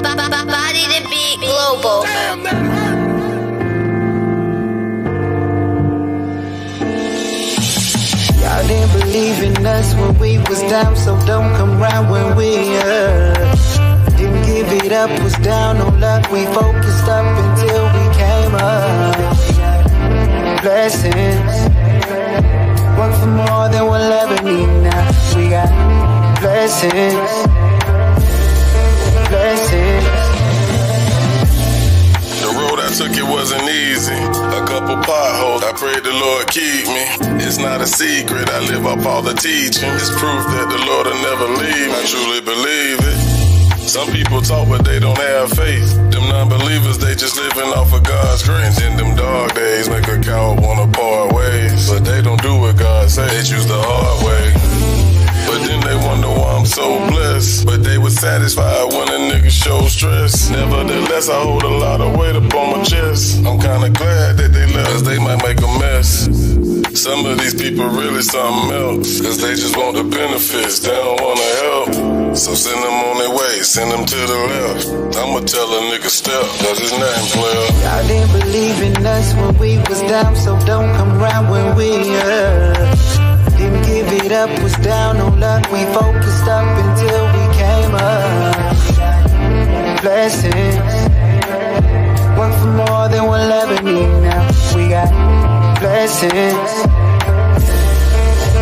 Body to beat global. Y'all didn't believe in us when we was down, so don't come round when we didn't give it up, was down on luck. We focused up until we came up. Blessings, work for more than we'll ever need now. We got blessings, blessings. The road I took, it wasn't easy. A couple potholes, I prayed the Lord keep me. It's not a secret, I live up all the teaching. It's proof that the Lord will never leave me. I truly believe it. Some people talk, but they don't have faith. Them non-believers, they just living off of God's grace. And then them dog days make a coward wanna part ways. But they don't do what God say, they choose the hard way. But then they wonder why I'm so blessed. But they were satisfied when a nigga showed stress. Nevertheless, I hold a lot of weight up on my chest. I'm kinda glad that they left, cause they might make a mess. Some of these people really something else, cause they just want the benefits, they don't wanna help. So send them on their way, send them to the left. I'ma tell a nigga step, cause it's nothing player. Y'all didn't believe in us when we was down, so don't come round when we didn't give it up, was down on luck. We focused up until we came up. Blessings, work for more than we'll ever need now. We got blessings,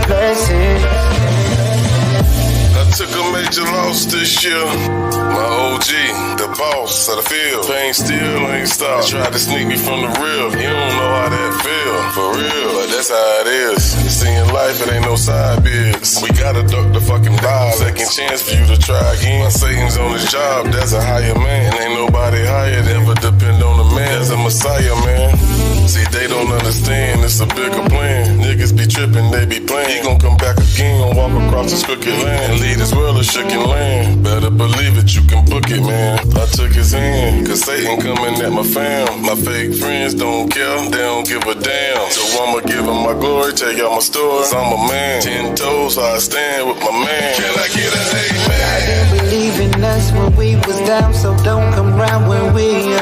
blessings. I took a major loss this year. My OG, the boss of the field. Pain still ain't stopped. Tried to sneak me from the real. You don't know how that feel, for real. But that's how it is. You see, in life, it ain't no side biz. We gotta duck the fucking vibe. Second chance for you to try again. My Satan's on his job, that's a higher man. Ain't nobody higher, never depend on the man. There's a messiah, man. See, they don't understand, it's a bigger plan. Niggas be tripping, they be playing. He gon' come back again, gon' walk across this crooked land and lead this world a shaking land. Better believe it, you can book it, man. I took his hand, cause Satan coming at my fam. My fake friends don't care, they don't give a damn. So I'ma give him my glory, tell y'all my story. Cause I'm a man, 10 toes, so I stand with my man. Can I get an amen? I didn't believe in us when we was down, so don't come round when we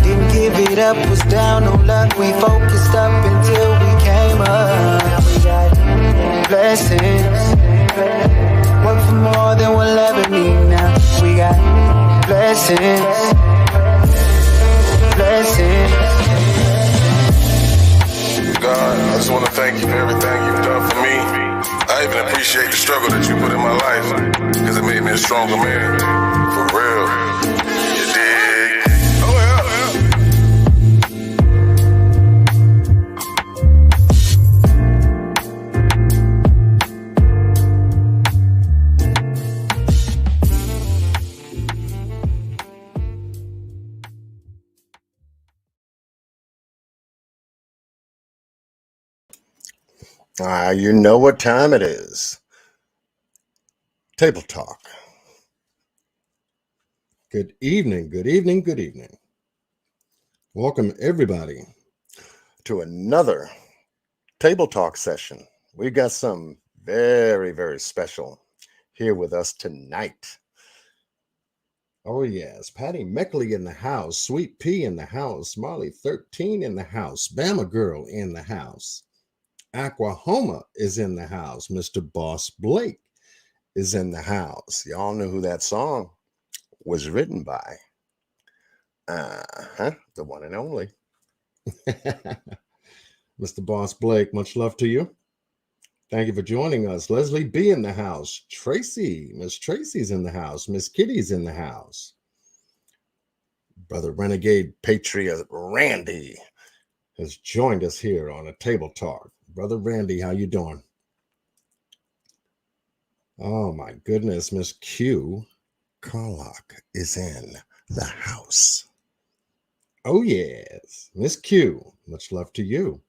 didn't give it up, was down on luck. We focused up until we came up. We got blessings, work for more than we'll ever need now. We got blessings, blessings. God, I just want to thank you for everything you've done for me. I even appreciate the struggle that you put in my life, because it made me a stronger man. For real. You dig? Oh, yeah. You know what time it is. Table Talk. Good evening, good evening, good evening. Welcome, everybody, to another Table Talk session. We got some very, very special here with us tonight. Oh, yes. Patty Meckley in the house. Sweet Pea in the house. Marley 13 in the house. Bama Girl in the house. Aquahoma is in the house. Mr. Boss Blake is in the house. Y'all know who that song was written by. The one and only. Mr. Boss Blake, much love to you. Thank you for joining us. Leslie B in the house. Tracy, Miss Tracy's in the house. Miss Kitty's in the house. Brother Renegade Patriot Randy has joined us here on a Table Talk. Brother Randy, how you doing? Oh my goodness, Miss Q Carlock is in the house. Oh yes, Miss Q, much love to you.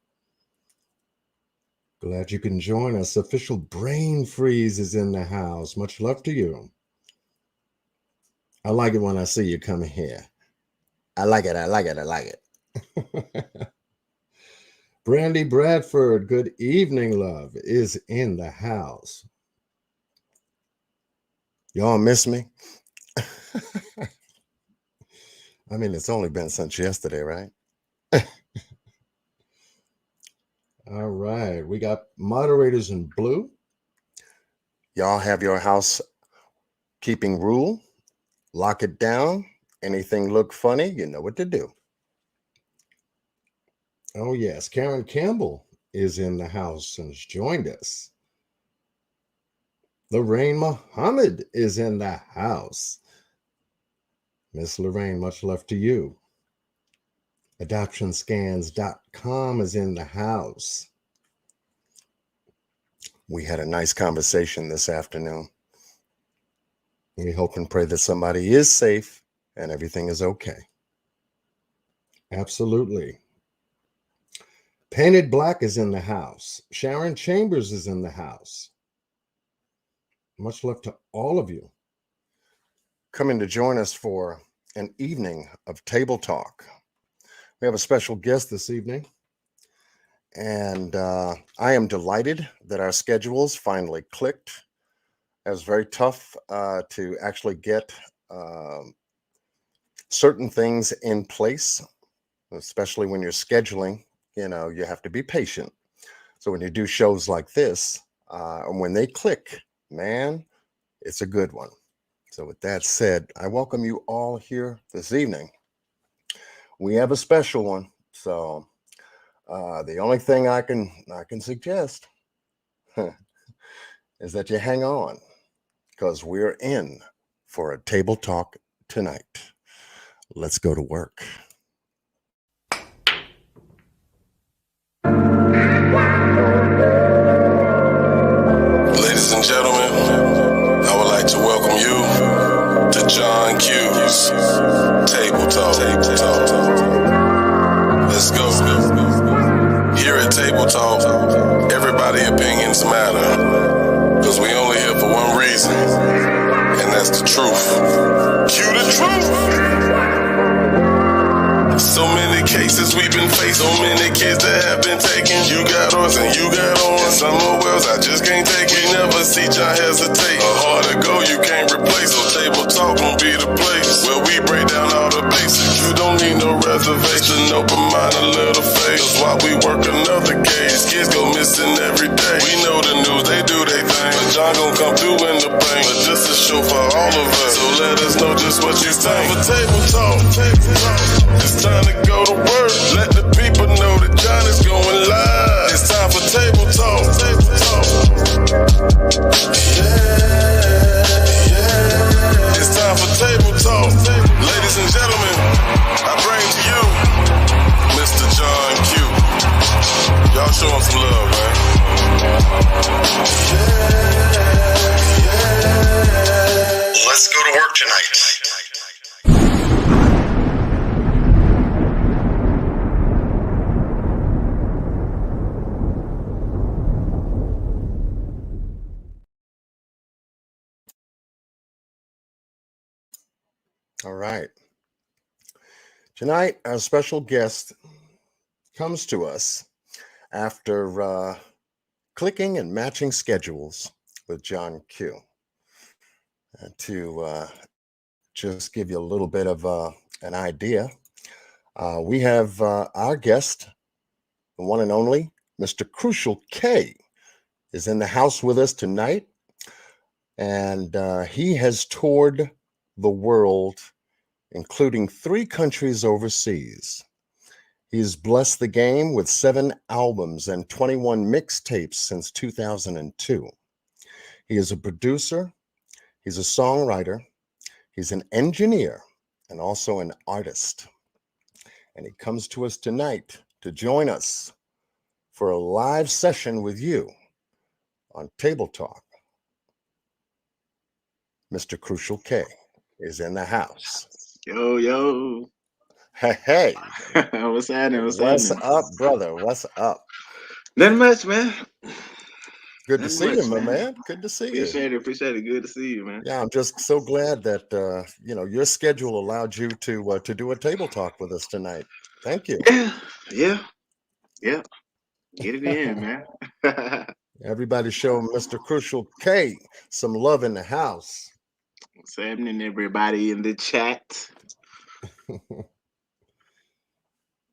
Glad you can join us. Official Brain Freeze is in the house. Much love to you. I like it when I see you come here. I like it, I like it, I like it. Brandy Bradford, good evening, love, is in the house. Y'all miss me? I mean, it's only been since yesterday, right? All right. We got moderators in blue. Y'all have your house keeping rule. Lock it down. Anything look funny, you know what to do. Oh, yes. Karen Campbell is in the house and has joined us. Lorraine Muhammad is in the house. Miss Lorraine, much love to you. Adoptionscans.com is in the house. We had a nice conversation this afternoon. We hope and pray that somebody is safe and everything is okay. Absolutely. Painted Black is in the house. Sharon Chambers is in the house. Much love to all of you coming to join us for an evening of Table Talk. We have a special guest this evening, and I am delighted that our schedules finally clicked. It was very tough to actually get certain things in place, especially when you're scheduling. You know, you have to be patient. So when you do shows like this, and when they click, man, it's a good one. So with that said, I welcome you all here this evening. We have a special one. So the only thing I can suggest is that you hang on, because we're in for a table talk tonight. Let's go to work. Ladies and gentlemen, I would like to welcome you to John Q's Table Talk. Let's go. Here at Table Talk, everybody's opinions matter, because we only here for one reason, and that's the truth. Cue the truth. So many cases we've been facing, so many kids that have been taken. You got ours and you got on, and some more wells I just can't take it. You never see John hesitate. A hard to go you can't replace. So Table Talk gon' be the place where we break down all the basics. You don't need no reservation, open mind, a little face. That's why we work another case. Kids go missing every day. We know the news, they do their thing, but John gon' come through in the pain. But this is show for all of us, so let us know just what you think. For Table Talk, it's time to go to work. Let the people know that John is going live. It's time for Table Talk. Yeah. It's time for Table Talk. Ladies and gentlemen, I bring to you Mr. John Q. Y'all show him some love, man. Yeah. Let's go to work tonight. All right. Tonight, our special guest comes to us after clicking and matching schedules with John Q. To just give you a little bit of an idea, we have our guest, the one and only Mr. Krucial K, is in the house with us tonight, and he has toured the world, including 3 countries overseas. He's blessed the game with 7 albums and 21 mixtapes since 2002. He is a producer, he's a songwriter, he's an engineer, and also an artist. And he comes to us tonight to join us for a live session with you on Table Talk. Mr. Krucial K is in the house. Yo. Hey. What's happening? What's up, brother? What's up? Nothing much, man. Good to see you, my man. Good to see you. Appreciate it. Good to see you, man. Yeah, I'm just so glad that your schedule allowed you to do a table talk with us tonight. Thank you. Yeah. Get it in, man. Everybody show Mr. Krucial K some love in the house. What's happening, everybody in the chat?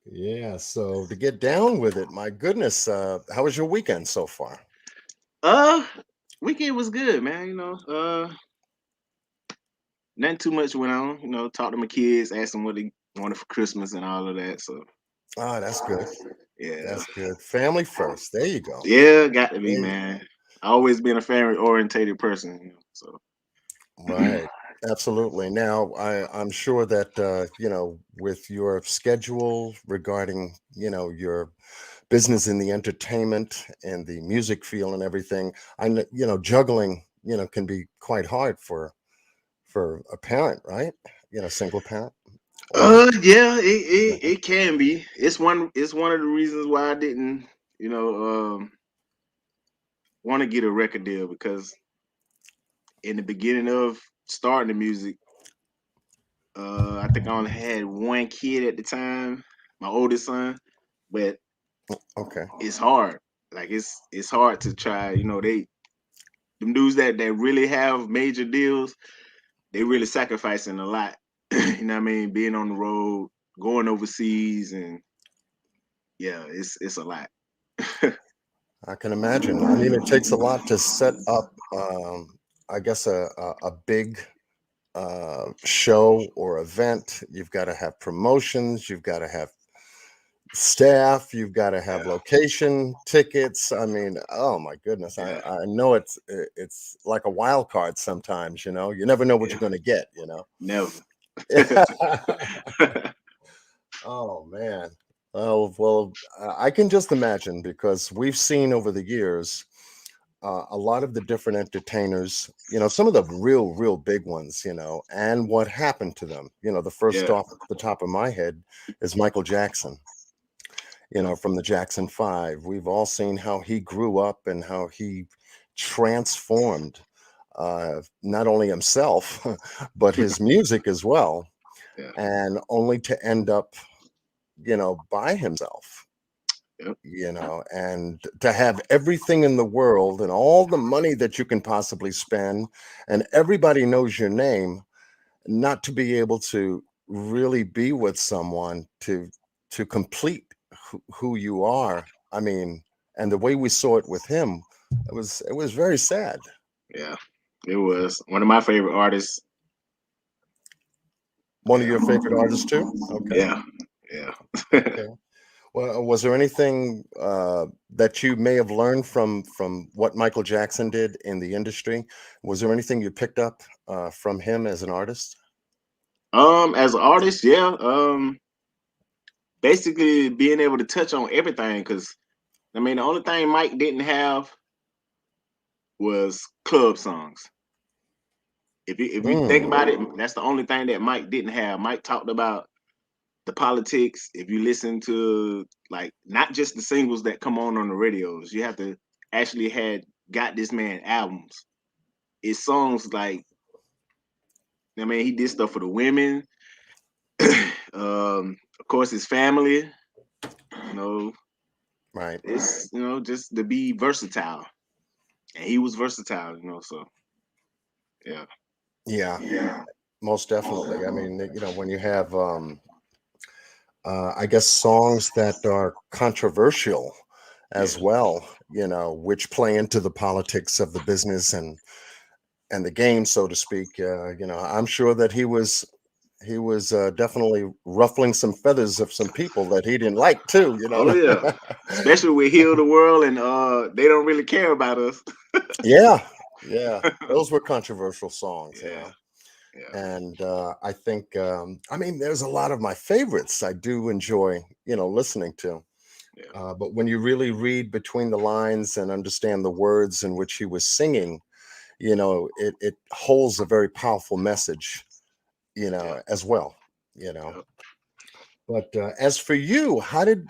Yeah, so to get down with it, my goodness, how was your weekend so far? Uh, Weekend was good, man. Nothing too much went on. Talked to my kids, asked them what they wanted for Christmas and all of that. So Ah, that's good. yeah, That's good. Family first. There you go. yeah, got to be, There you man. I always been a family orientated person. So Right. Absolutely. Now, I'm sure that with your schedule regarding, your business in the entertainment and the music field and everything, juggling, can be quite hard for a parent, right? Single parent or yeah, yeah. it can be. It's one of the reasons why I didn't, you know, um want to get a record deal because in the beginning of starting the music, I think I only had one kid at the time, my oldest son, but Okay. it's hard. Like it's hard to try. Them dudes that really have major deals, they really sacrificing a lot. You know what I mean? Being on the road, going overseas, and yeah, it's a lot. I can imagine. I mean, it takes a lot to set up, I guess, a big show or event. You've got to have promotions, you've got to have staff, you've got to have Yeah, location tickets. I mean, oh my goodness, I, yeah, I know it's like a wild card sometimes, you never know what yeah. you're going to get. Never. Oh man. Oh well, I can just imagine because we've seen over the years a lot of the different entertainers, some of the real big ones, and what happened to them. The first Yeah, off the top of my head is Michael Jackson, from the Jackson Five. We've all seen how he grew up and how he transformed not only himself, but his music as well, yeah, and only to end up, by himself. yep, And to have everything in the world and all the money that you can possibly spend, and everybody knows your name, not to be able to really be with someone to complete who you are. I mean, and the way we saw it with him, it was very sad. yeah. It was one of my favorite artists. One of Yeah, your favorite artists too? Okay. yeah, yeah. Okay. Well, was there anything that you may have learned from what Michael Jackson did in the industry? Was there anything you picked up from him as an artist? As an artist, yeah. Basically being able to touch on everything because I mean the only thing Mike didn't have was club songs. If you think Mm, about it, that's the only thing that Mike didn't have. Mike talked about the politics. If you listen to like not just the singles that come on the radios, you have to actually had got this man albums. It's songs like I mean he did stuff for the women, of course his family. You know, right. it's just to be versatile, and he was versatile. So yeah, Yeah, most definitely. I mean, when you have I guess songs that are controversial yeah. as well, which play into the politics of the business and the game, so to speak. I'm sure that he was definitely ruffling some feathers of some people that he didn't like too. Oh yeah, especially with Heal the World, and they don't really care about us. Yeah, yeah, those were controversial songs. Yeah, yeah, And I think, I mean, there's a lot of my favorites I do enjoy, listening to. yeah, But when you really read between the lines and understand the words in which he was singing, it holds a very powerful message, yeah, as well, you know. yeah. But as for you, how did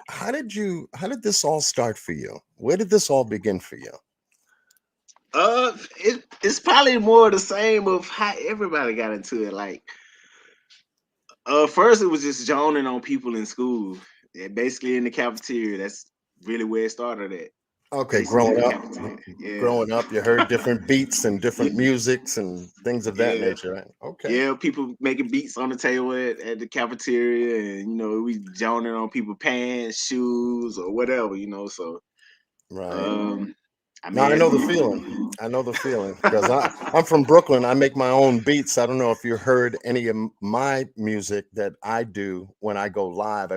this all start for you? Where did this all begin for you? It's probably more the same of how everybody got into it. Like, first it was just joning on people in school, yeah, basically in the cafeteria. That's really where it started at. Okay, basically growing the up, cafeteria. Yeah, growing up, you heard different beats and different musics and things of that yeah, nature, right? Okay, yeah. People making beats on the table at the cafeteria, and we joning on people pants, shoes, or whatever. So right. um, I Now I mean, know the feeling. I know the feeling because I'm from Brooklyn. I make my own beats. I don't know if you heard any of my music that I do when I go live.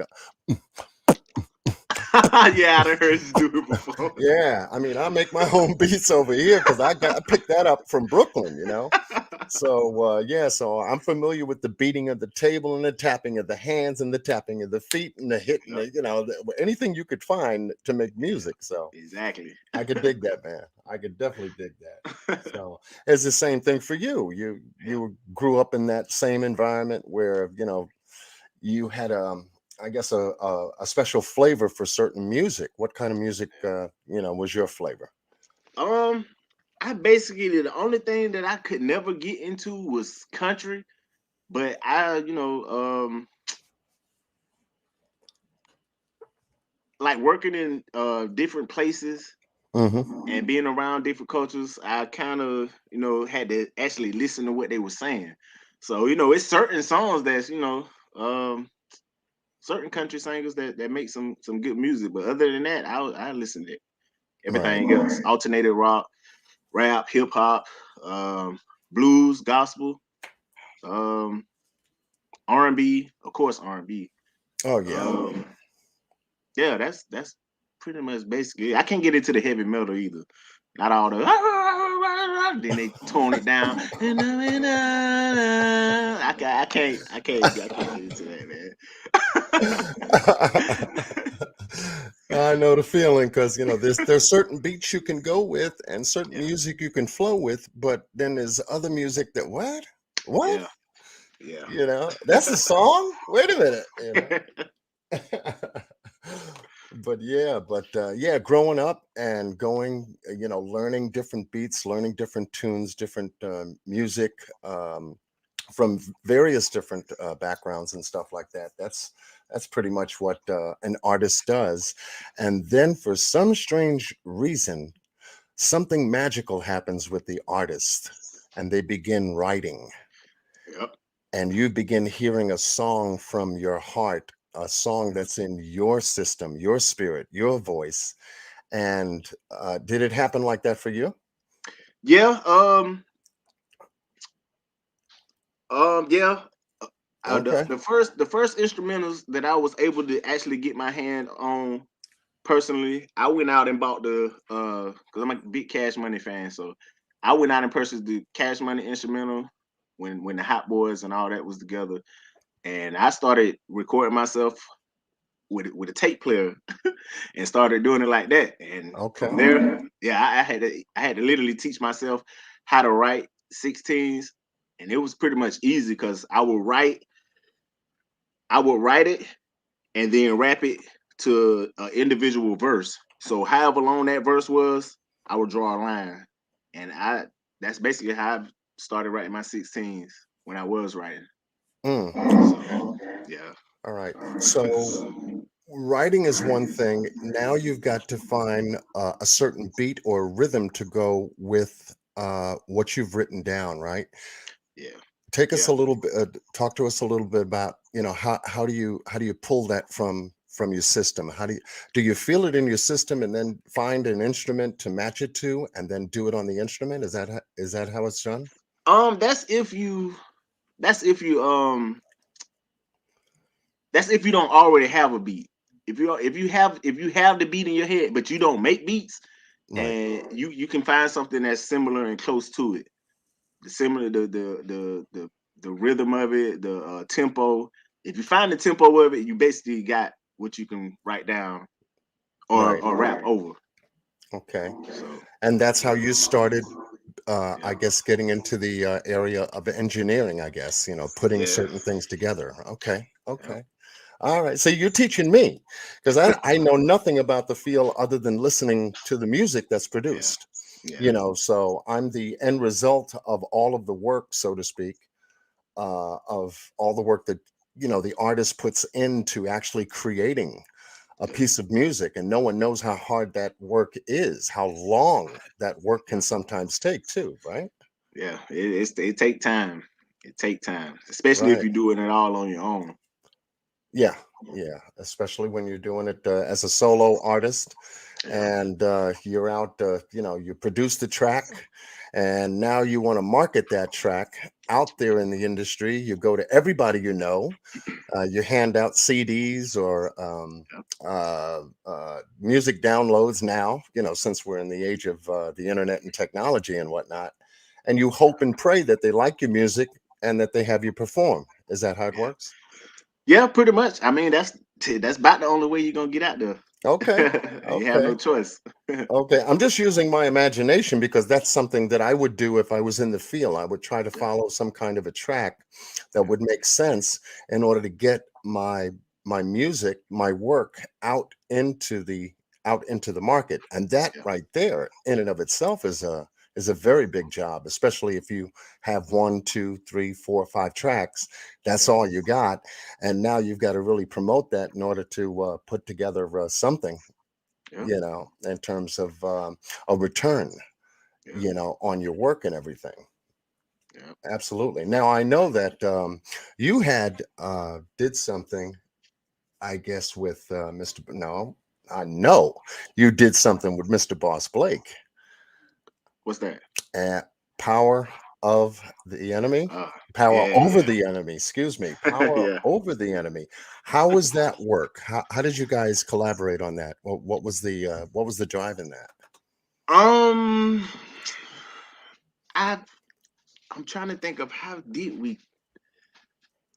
yeah, I heard you do it before. Yeah, I mean, I make my own beats over here because I picked that up from Brooklyn. So yeah, so I'm familiar with the beating of the table and the tapping of the hands and the tapping of the feet and the hit and Yep, anything you could find to make music. So exactly. I could dig that, man. I could definitely dig that. So it's the same thing for you. You grew up in that same environment where you had I guess a special flavor for certain music. What kind of music was your flavor? Um, I basically the only thing that I could never get into was country, but like working in different places Hmm. and being around different cultures, I kind of had to actually listen to what they were saying. So it's certain songs that's certain country singers that make some good music, but other than that, I listen to Right. everything else: alternative rock, rap, hip hop, blues, gospel, um, R&B, of course R&B. Oh yeah. Um, yeah, that's pretty much basically. I can't get into the heavy metal either. Not all the then they tone it down. I can't get into that, man. I know the feeling because there's certain beats you can go with and certain Yeah, music you can flow with, but then there's other music that what yeah, yeah. that's a song. Wait a minute, but growing up and going, learning different beats, learning different tunes, different music from various different backgrounds and stuff like that. That's pretty much what an artist does. And then for some strange reason, something magical happens with the artist and they begin writing Yep. and you begin hearing a song from your heart, a song that's in your system, your spirit, your voice. And did it happen like that for you? Yeah. Yeah. Okay. The first instrumentals that I was able to actually get my hand on personally, I went out and bought the because I'm a big Cash Money fan, so I went out and purchased the Cash Money instrumental when the Hot Boys and all that was together, and I started recording myself with a tape player and started doing it like that. And Okay. from there, yeah, I had to literally teach myself how to write 16s, and it was pretty much easy because I would write it and then rap it to an individual verse. So however long that verse was, I would draw a line, and that's basically how I started writing my 16s when I was writing. Mm, okay. So yeah, All right. So writing is one thing. Now you've got to find a certain beat or rhythm to go with what you've written down, right? yeah, Take us yeah. a little bit, talk to us a little bit about, how do you pull that from your system? Do you feel it in your system and then find an instrument to match it to and then do it on the instrument? Is that how it's done? That's if you that's if you that's if you don't already have a beat. If you have the beat in your head, but you don't make beats, Right. and you can find something that's similar and close to it. The rhythm of it, the tempo. If you find the tempo of it, you basically got what you can write down or Right. or rap over. Okay. So And that's how yeah, you started, I yeah, guess, getting into the area of engineering, I guess, putting yeah, certain things together. Okay. yeah, Okay. All right. So you're teaching me because I know nothing about the field other than listening to the music that's yeah, produced, yeah. so I'm the end result of all of the work, so to speak, of all the work that, the artist puts into actually creating a piece of music, and no one knows how hard that work is, how long that work can sometimes take too, right? Yeah, it take time. It take time, especially if Right. you're doing it all on your own. Yeah, yeah, especially when you're doing it as a solo artist, Yeah, and you're out, you produce the track, and now you want to market that track out there in the industry. You go to everybody you know, you hand out CDs or music downloads now, since we're in the age of the internet and technology and whatnot, and you hope and pray that they like your music and that they have you perform. Is that how it yeah, works? yeah. Pretty much. I mean, that's about the only way you're gonna get out there. Okay. You have Okay. no choice. Okay, I'm just using my imagination because that's something that I would do if I was in the field. I would try to Yeah, follow some kind of a track that yeah, would make sense in order to get my music, my work out into the market. And that yeah, right there in and of itself is a very big job, especially if you have one, two, three, four, five tracks. That's yeah, all you got. And now you've got to really promote that in order to put together something, yeah, in terms of a return, yeah, on your work and everything. yeah. Absolutely. Now I know that you had did something, I guess, with Mr. No, I know you did something with Mr. Boss Blake What's that? at Power of the Enemy. Power over Yeah, the enemy, excuse me. Power yeah. over the enemy. How was that work? How did you guys collaborate on that? What was the drive in that? Um, I I'm trying to think of how deep we.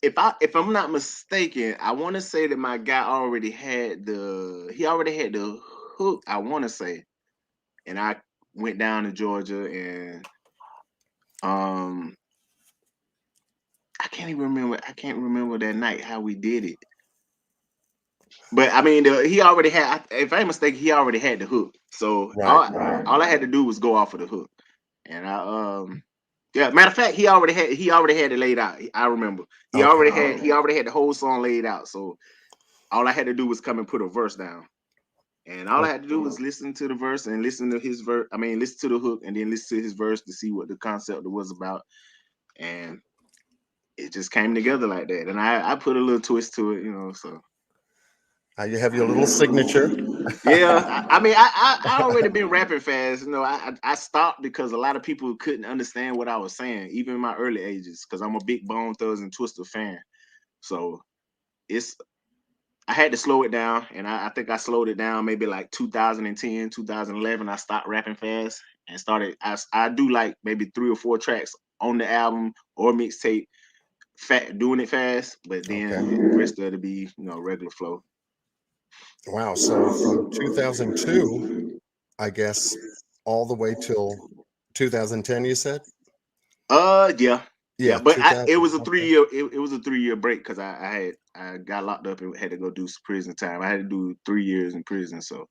If I'm not mistaken, I want to say that my guy already had the hook. I want to say, and I went down to Georgia and um I can't remember that night how we did it. But I mean, he already had. If I'm mistaken, he already had the hook. So Right, right. all I had to do was go off of the hook, and yeah. Matter of fact, he already had it laid out. I remember Okay. he already had the whole song laid out. So all I had to do was come and put a verse down, and all I Oh, had to do was listen to the verse and listen to his verse. I mean, listen to the hook and then listen to his verse to see what the concept was about, and it just came together like that. And I put a little twist to it, So. you have your little signature. Yeah, I mean, I already been rapping fast. I stopped because a lot of people couldn't understand what I was saying, even in my early ages, because I'm a big Bone Thugs and Twister fan. So it's I had to slow it down, and I think I slowed it down maybe like 2010, 2011. I stopped rapping fast and started. I do like maybe 3 or 4 tracks on the album or mixtape, doing it fast, but Okay. then the rest of it be regular flow. Wow. So from 2002, I guess, all the way till 2010, you said? Yeah, yeah, Yeah, but it 2000. was a three Okay. year it was a 3 year break because I got locked up and had to go do some prison time. I had to do 3 years in prison, so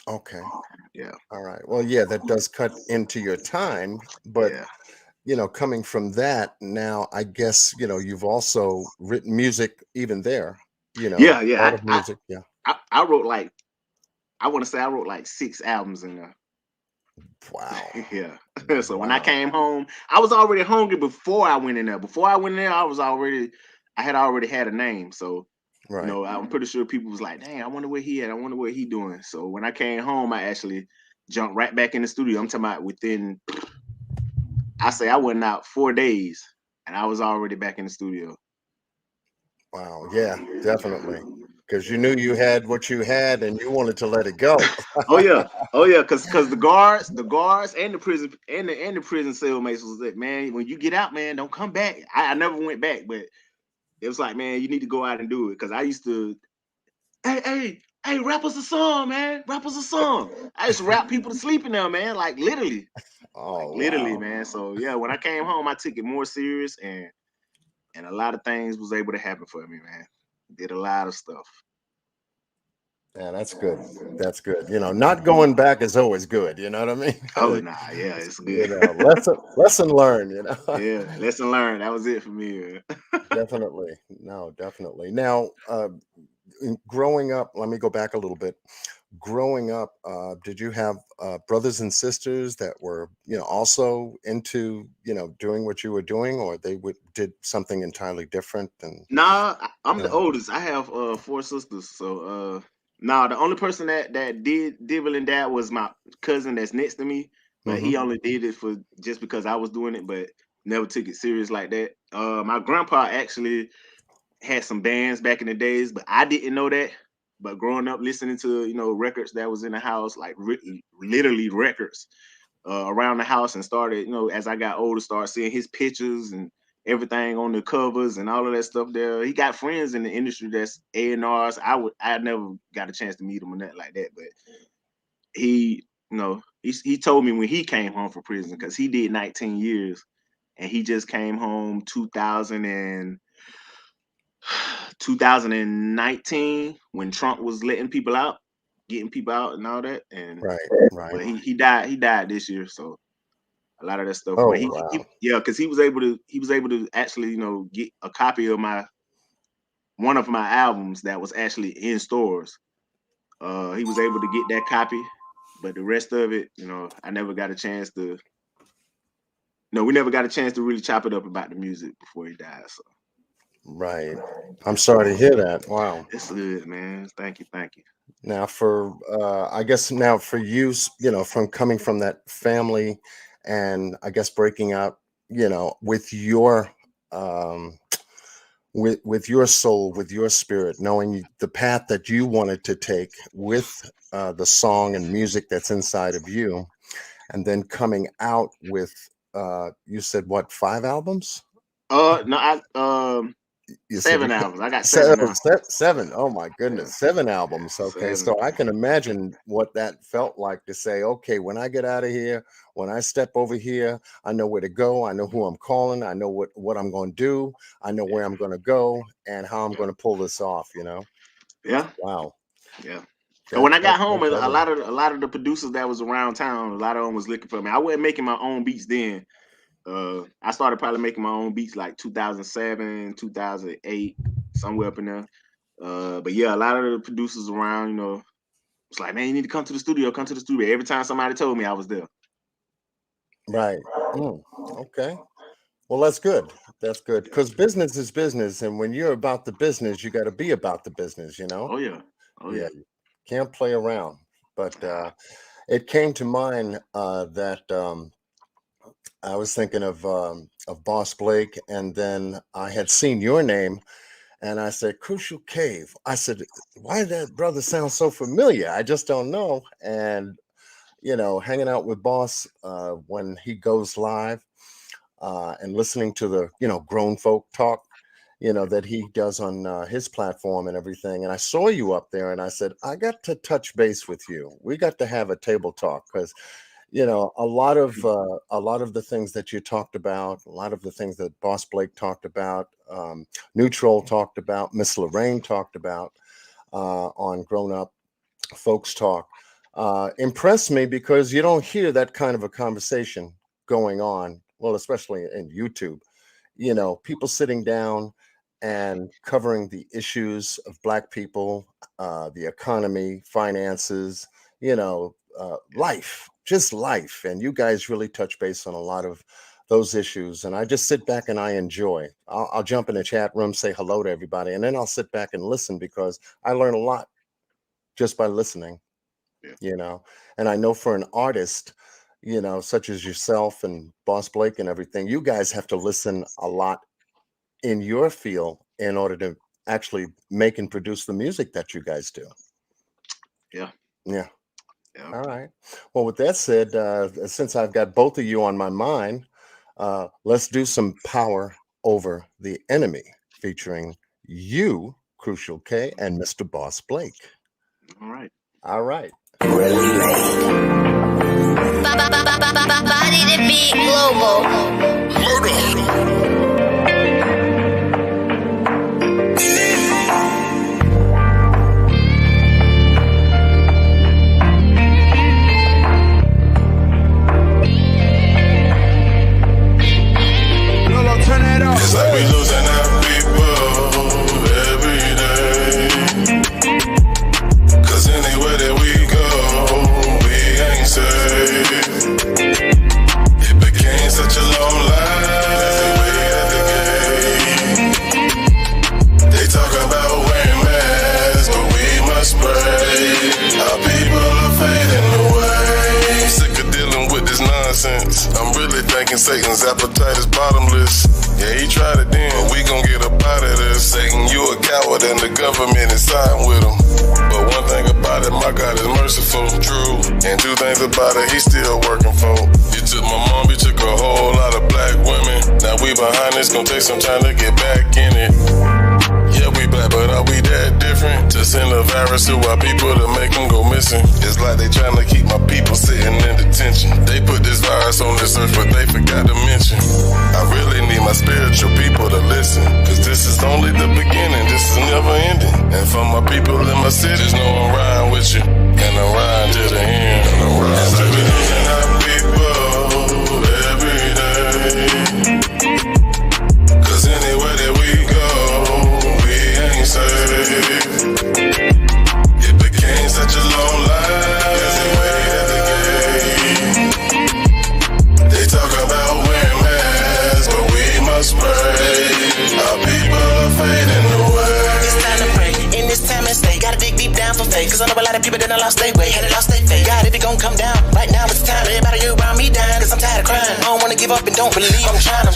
Okay. yeah, All right. Well, yeah, that does cut into your time, but yeah, coming from that, now I guess, you've also written music even there, yeah, a lot yeah. of music. Yeah. I wrote like I want to say I wrote like 6 albums in there. Wow. Yeah. So when I Wow. came home, I was already hungry before I went in there. Before I went in there, I had already had a name. So Right. I'm pretty sure people was like, "Dang, I wonder where he at. I wonder what he doing." So when I came home, I actually jumped right back in the studio. I'm talking about within, I say I went out 4 days, and I was already back in the studio. Wow. Yeah, definitely. Because you knew you had what you had and you wanted to let it go. Oh yeah, oh yeah, because the guards, and the prison cellmates was like, man, when you get out, man, don't come back. I never went back, but it was like, man, you need to go out and do it. Because I used to, hey, rap us a song, man, rap us a song. I used to rap people to sleep in there, man, like Oh, literally, wow. man. So yeah, when I came home, I took it more serious, and a lot of things was able to happen for me, man. Did a lot of stuff. Yeah, that's good. That's good. Not going back is always good. You know what I Oh mean? nah, yeah, it's good. Lesson learned. Yeah, lesson learned. That was it for me. Man. Definitely. No, definitely. Now, growing up, let me go back a little bit. Growing up, did you have brothers and sisters that were, also into, doing what you were doing, or they did something entirely different? And Nah, I'm you the know, oldest. I have 4 sisters. So nah, the only person that did dibble and dab was my cousin that's next to me. But hmm he only did it for just because I was doing it, but never took it serious like that. My grandpa actually had some bands back in the days, but I didn't know that. But growing up listening to, records that was in the house, like literally records around the house, and started, as I got older, started seeing his pictures and everything on the covers and all of that stuff there. He got friends in the industry that's A&Rs. I never got a chance to meet him or nothing like that, but he, he told me when he came home from prison, because he did 19 years, and he just came home 2019 when Trump was letting people out, getting people out and all that. And right, right. but he died this year, so a lot of that stuff. Oh But wow, yeah, because he was able to actually, get a copy of one of my albums that was actually in stores. He was able to get that copy, but the rest of it, I never got a chance to. No, we never got a chance to really chop it up about the music before he died. So right. I'm sorry to hear that. Wow. it's good, man. Thank you. Now, for I guess now for you, from coming from that family, and I guess breaking out, with your um, with your soul, with your spirit, knowing the path that you wanted to take with the song and music that's inside of you, and then coming out with you said what, 5 albums? No, I You said 7 albums. I got 7 seven, now. seven. Oh my Yeah, goodness, 7 albums. Okay, 7. so I can imagine what that felt like to say, okay, when I get out of here, when I step over here, I know where to go. I know who I'm calling. I know what I'm going to do. I know where I'm going to go and how I'm going to pull this off. Yeah, Wow, yeah. And that when I got home, that a doesn't. lot of the producers that was around town, a lot of them was looking for me. I wasn't making my own beats then. I started probably making my own beats like 2007, 2008, somewhere up in there. But yeah, a lot of the producers around, it's like, man, you need to come to the studio. Come to the studio. Every time somebody told me, I was there. Right. Okay. Well, that's good. That's good because business is business, and when you're about the business, you got to be about the business. Oh yeah, oh Yeah, yeah. you can't play around. But it came to mind that I was thinking of Boss Blake, and then I had seen your name, and I said Crucial Cave. I said, why did that brother sound so familiar? I just don't know. And hanging out with Boss when he goes live and listening to the grown folk talk. That he does on his platform and everything. And I saw you up there and I said, I got to touch base with you. We got to have a table talk because, a lot of the things that you talked about, a lot of the things that Boss Blake talked about, Neutral talked about, Miss Lorraine talked about on Grown Up Folks Talk, impressed me because you don't hear that kind of a conversation going on. Well, especially in YouTube, people sitting down and covering the issues of Black people, the economy, finances, life, just life. And you guys really touch base on a lot of those issues. And I just sit back and I enjoy. I'll jump in the chat room, say hello to everybody, and then I'll sit back and listen because I learn a lot just by listening, Yeah. And I know for an artist, such as yourself and Boss Blake and everything, you guys have to listen a lot in your field in order to actually make and produce the music that you guys do. Yeah. Yeah. Yeah. All right. Well, with that said, since I've got both of you on my mind, let's do some Power Over the Enemy featuring you, Crucial K, and Mr. Boss Blake. All right. All right. BTBG Global. It's like we losing our people every day. thinking Satan's appetite is bottomless. Yeah, he tried it then, but we gon' get up out of this. Satan, you a coward and the government is siding with him. But one thing about it, my God is merciful, true. And two things about it, he's still working for. You took my mom, you took a whole lot of black women. Now we behind this, gon' take some time to get back in it. Yeah, we black, but are we that different? To send a virus to our people to make them go missing. It's like they trying to keep my people sitting in detention. They put this virus on this earth, but they forgot to mention I really need my spiritual people to listen. Cause this is only the beginning, this is never ending. And for my people in my cities, know I'm riding with you. And I'm riding to the end. And I'm riding to the end. Our people every day. Cause anywhere that we go, it became such a long line as they wait at the gate. They talk about wearing masks, but we must pray. Our people are fading away. It's time to pray. In this time and stay, gotta dig deep down for faith. Cause I know a lot of people that done lost their way, had lost their faith. God, if it gon' come down, right now it's time. Everybody around me dying, cause I'm tired of crying. I don't wanna give up and don't believe. I'm trying.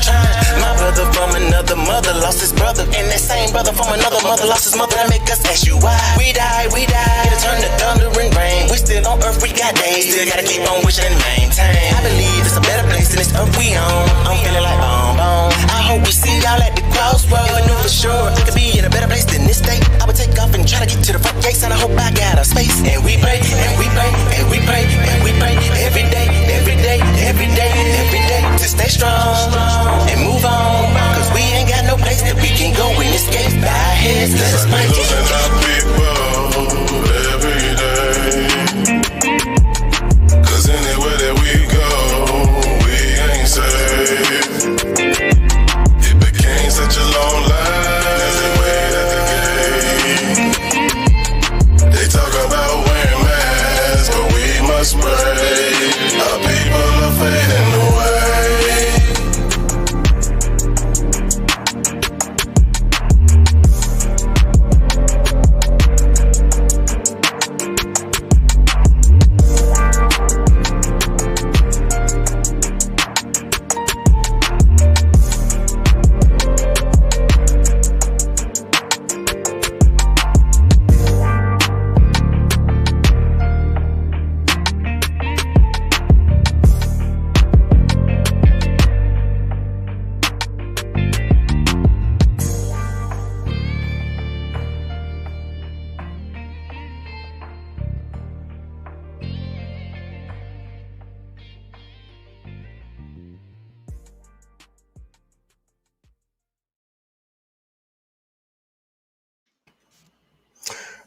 My brother from another mother lost his brother. And that same brother from another mother lost his mother. That make us ask you why. We die. It'll turn to thunder and rain. We still on earth, we got days. Still gotta keep on wishing and maintain. I believe it's a better place than this earth we on. I'm feeling like boom. I hope we see y'all at the crossroads. If I knew for sure I could be in a better place than this state, I would take off and try to get to the front gates. And I hope I got a space. And we pray, and we pray, and we pray, and we pray every day, every day, every day, every day to stay strong and move on. Cause we ain't got no place that we can go and escape. By our heads, let us pray. Losing our people every day. Cause anywhere that we go, we ain't safe. It became such a long line as they wait at the gate. They talk about wearing masks, but we must pray. Our people are fading away.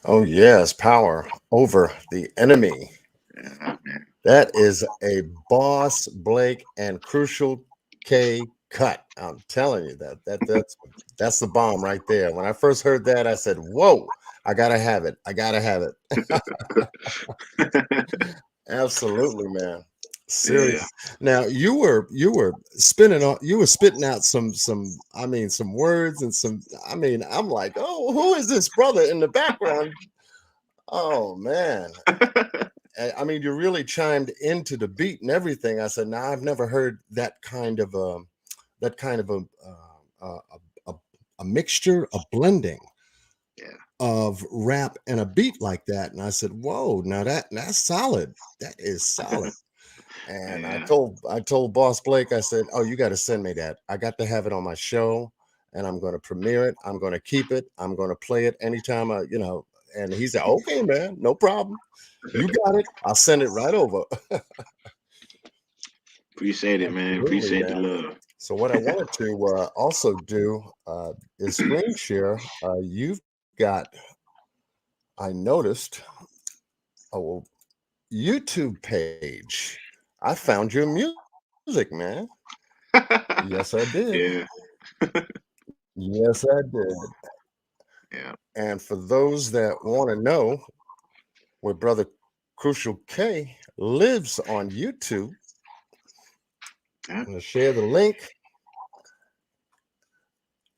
Oh, yes, power over the enemy. That is a Boss Blake and Crucial K cut. I'm telling you that's the bomb right there. When I first heard that, I said, "Whoa, I gotta have it. I gotta have it." Absolutely, man. Serious. Yeah. Now you were spitting out some words and I'm like, oh, who is this brother in the background? Oh man. I mean, you really chimed into the beat and everything. I said, now I've never heard that kind of a mixture, a blending of rap and a beat like that. And I said, whoa, now that's solid. That is solid. And I told Boss Blake, I said, oh, you got to send me that. I got to have it on my show, and I'm going to premiere it. I'm going to keep it. I'm going to play it anytime and he said, okay, man, no problem. You got it. I'll send it right over. Appreciate it, man. Appreciate the love. So what I wanted to also do is screen share. You've got, I noticed, a YouTube page. I found your music, man. Yes, I did. Yeah. Yes, I did. Yeah. And for those that want to know where Brother Crucial K lives on YouTube, I'm going to share the link.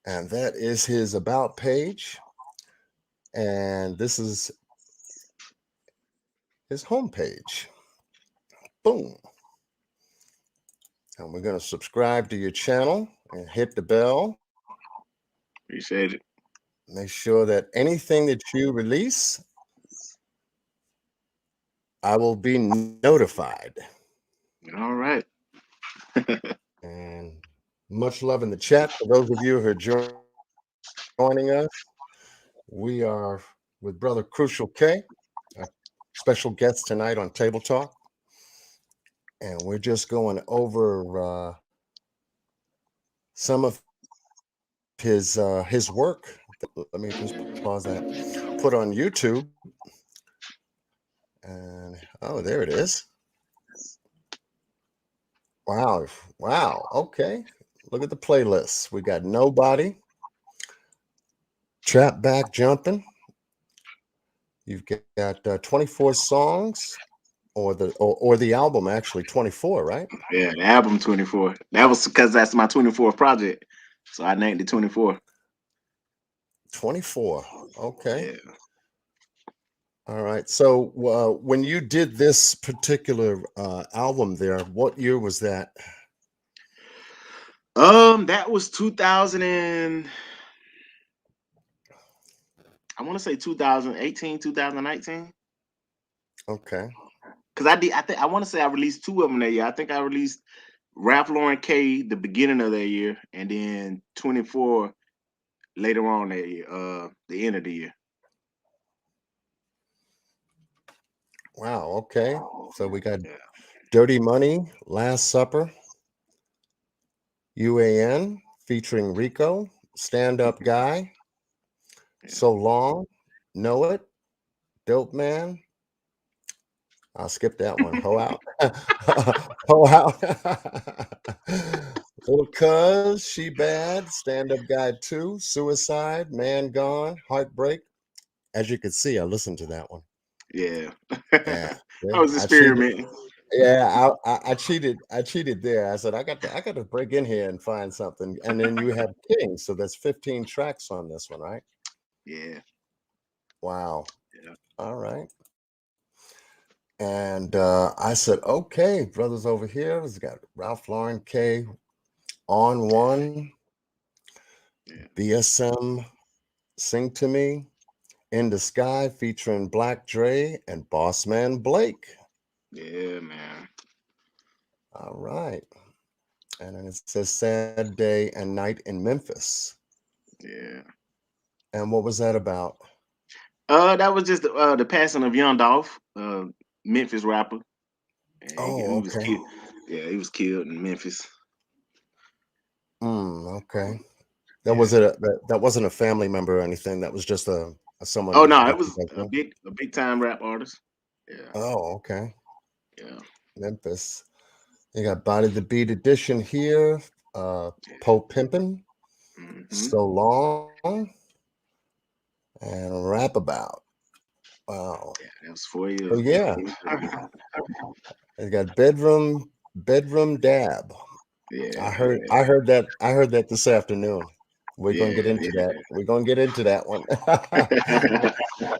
And that is his About page. And this is his homepage. Boom. And we're going to subscribe to your channel and hit the bell. Appreciate it. Make sure that anything that you release, I will be notified. All right. And much love in the chat for those of you who are joining us. We are with Brother Crucial K, a special guest tonight on Table Talk. And we're just going over some of his work. Let me just pause that. Put on YouTube. And oh, there it is. Wow. Wow. Okay. Look at the playlist. We got Nobody, Trap Back Jumping. You've got 24 songs, or the album actually 24, right? Yeah, the album 24. That was because that's my 24th project. So I named it 24. 24. Okay. Yeah. All right. So when you did this particular album there, what year was that? That was 2000 and I want to say 2018, 2019. Okay. Because I want to say I released two of them that year. I think I released Ralph Lauren K the beginning of that year, and then 24 later on that year, the end of the year. Wow. Okay. So we got Dirty Money, Last Supper, UAN featuring Rico, Stand Up Guy, So Long, Know It, Dope Man. I'll skip that one. Ho Out. Ho Out. Little Cuz, She Bad, Stand Up Guy 2, Suicide, Man Gone, Heartbreak. As you can see, I listened to that one. Yeah. Yeah. I was experimenting. I cheated. I cheated there. I said I got to break in here and find something. And then you have King, so that's 15 tracks on this one, right? Yeah. Wow. Yeah. All right. And I said, okay, brothers over here. We've got Ralph Lauren K, On One, BSM, Sing to Me, In the Sky featuring Black Dre and Bossman Blake. Yeah, man. All right. And then it says Sad Day and Night in Memphis. Yeah. And what was that about? That was just the passing of Young Dolph, Memphis rapper. And he was Okay. killed. Yeah, he was killed in Memphis. Okay. That wasn't a family member or anything. That was just a someone. Oh no, it that was you a big time rap artist. Yeah. Oh, okay. Yeah. Memphis. You got Body the Beat edition here. Poe Pimpin', So Long, and Rap About. Wow. Yeah, that was 4 years. Oh yeah. They got Bedroom Dab. Yeah. I heard that this afternoon. We're gonna get into that. We're gonna get into that one.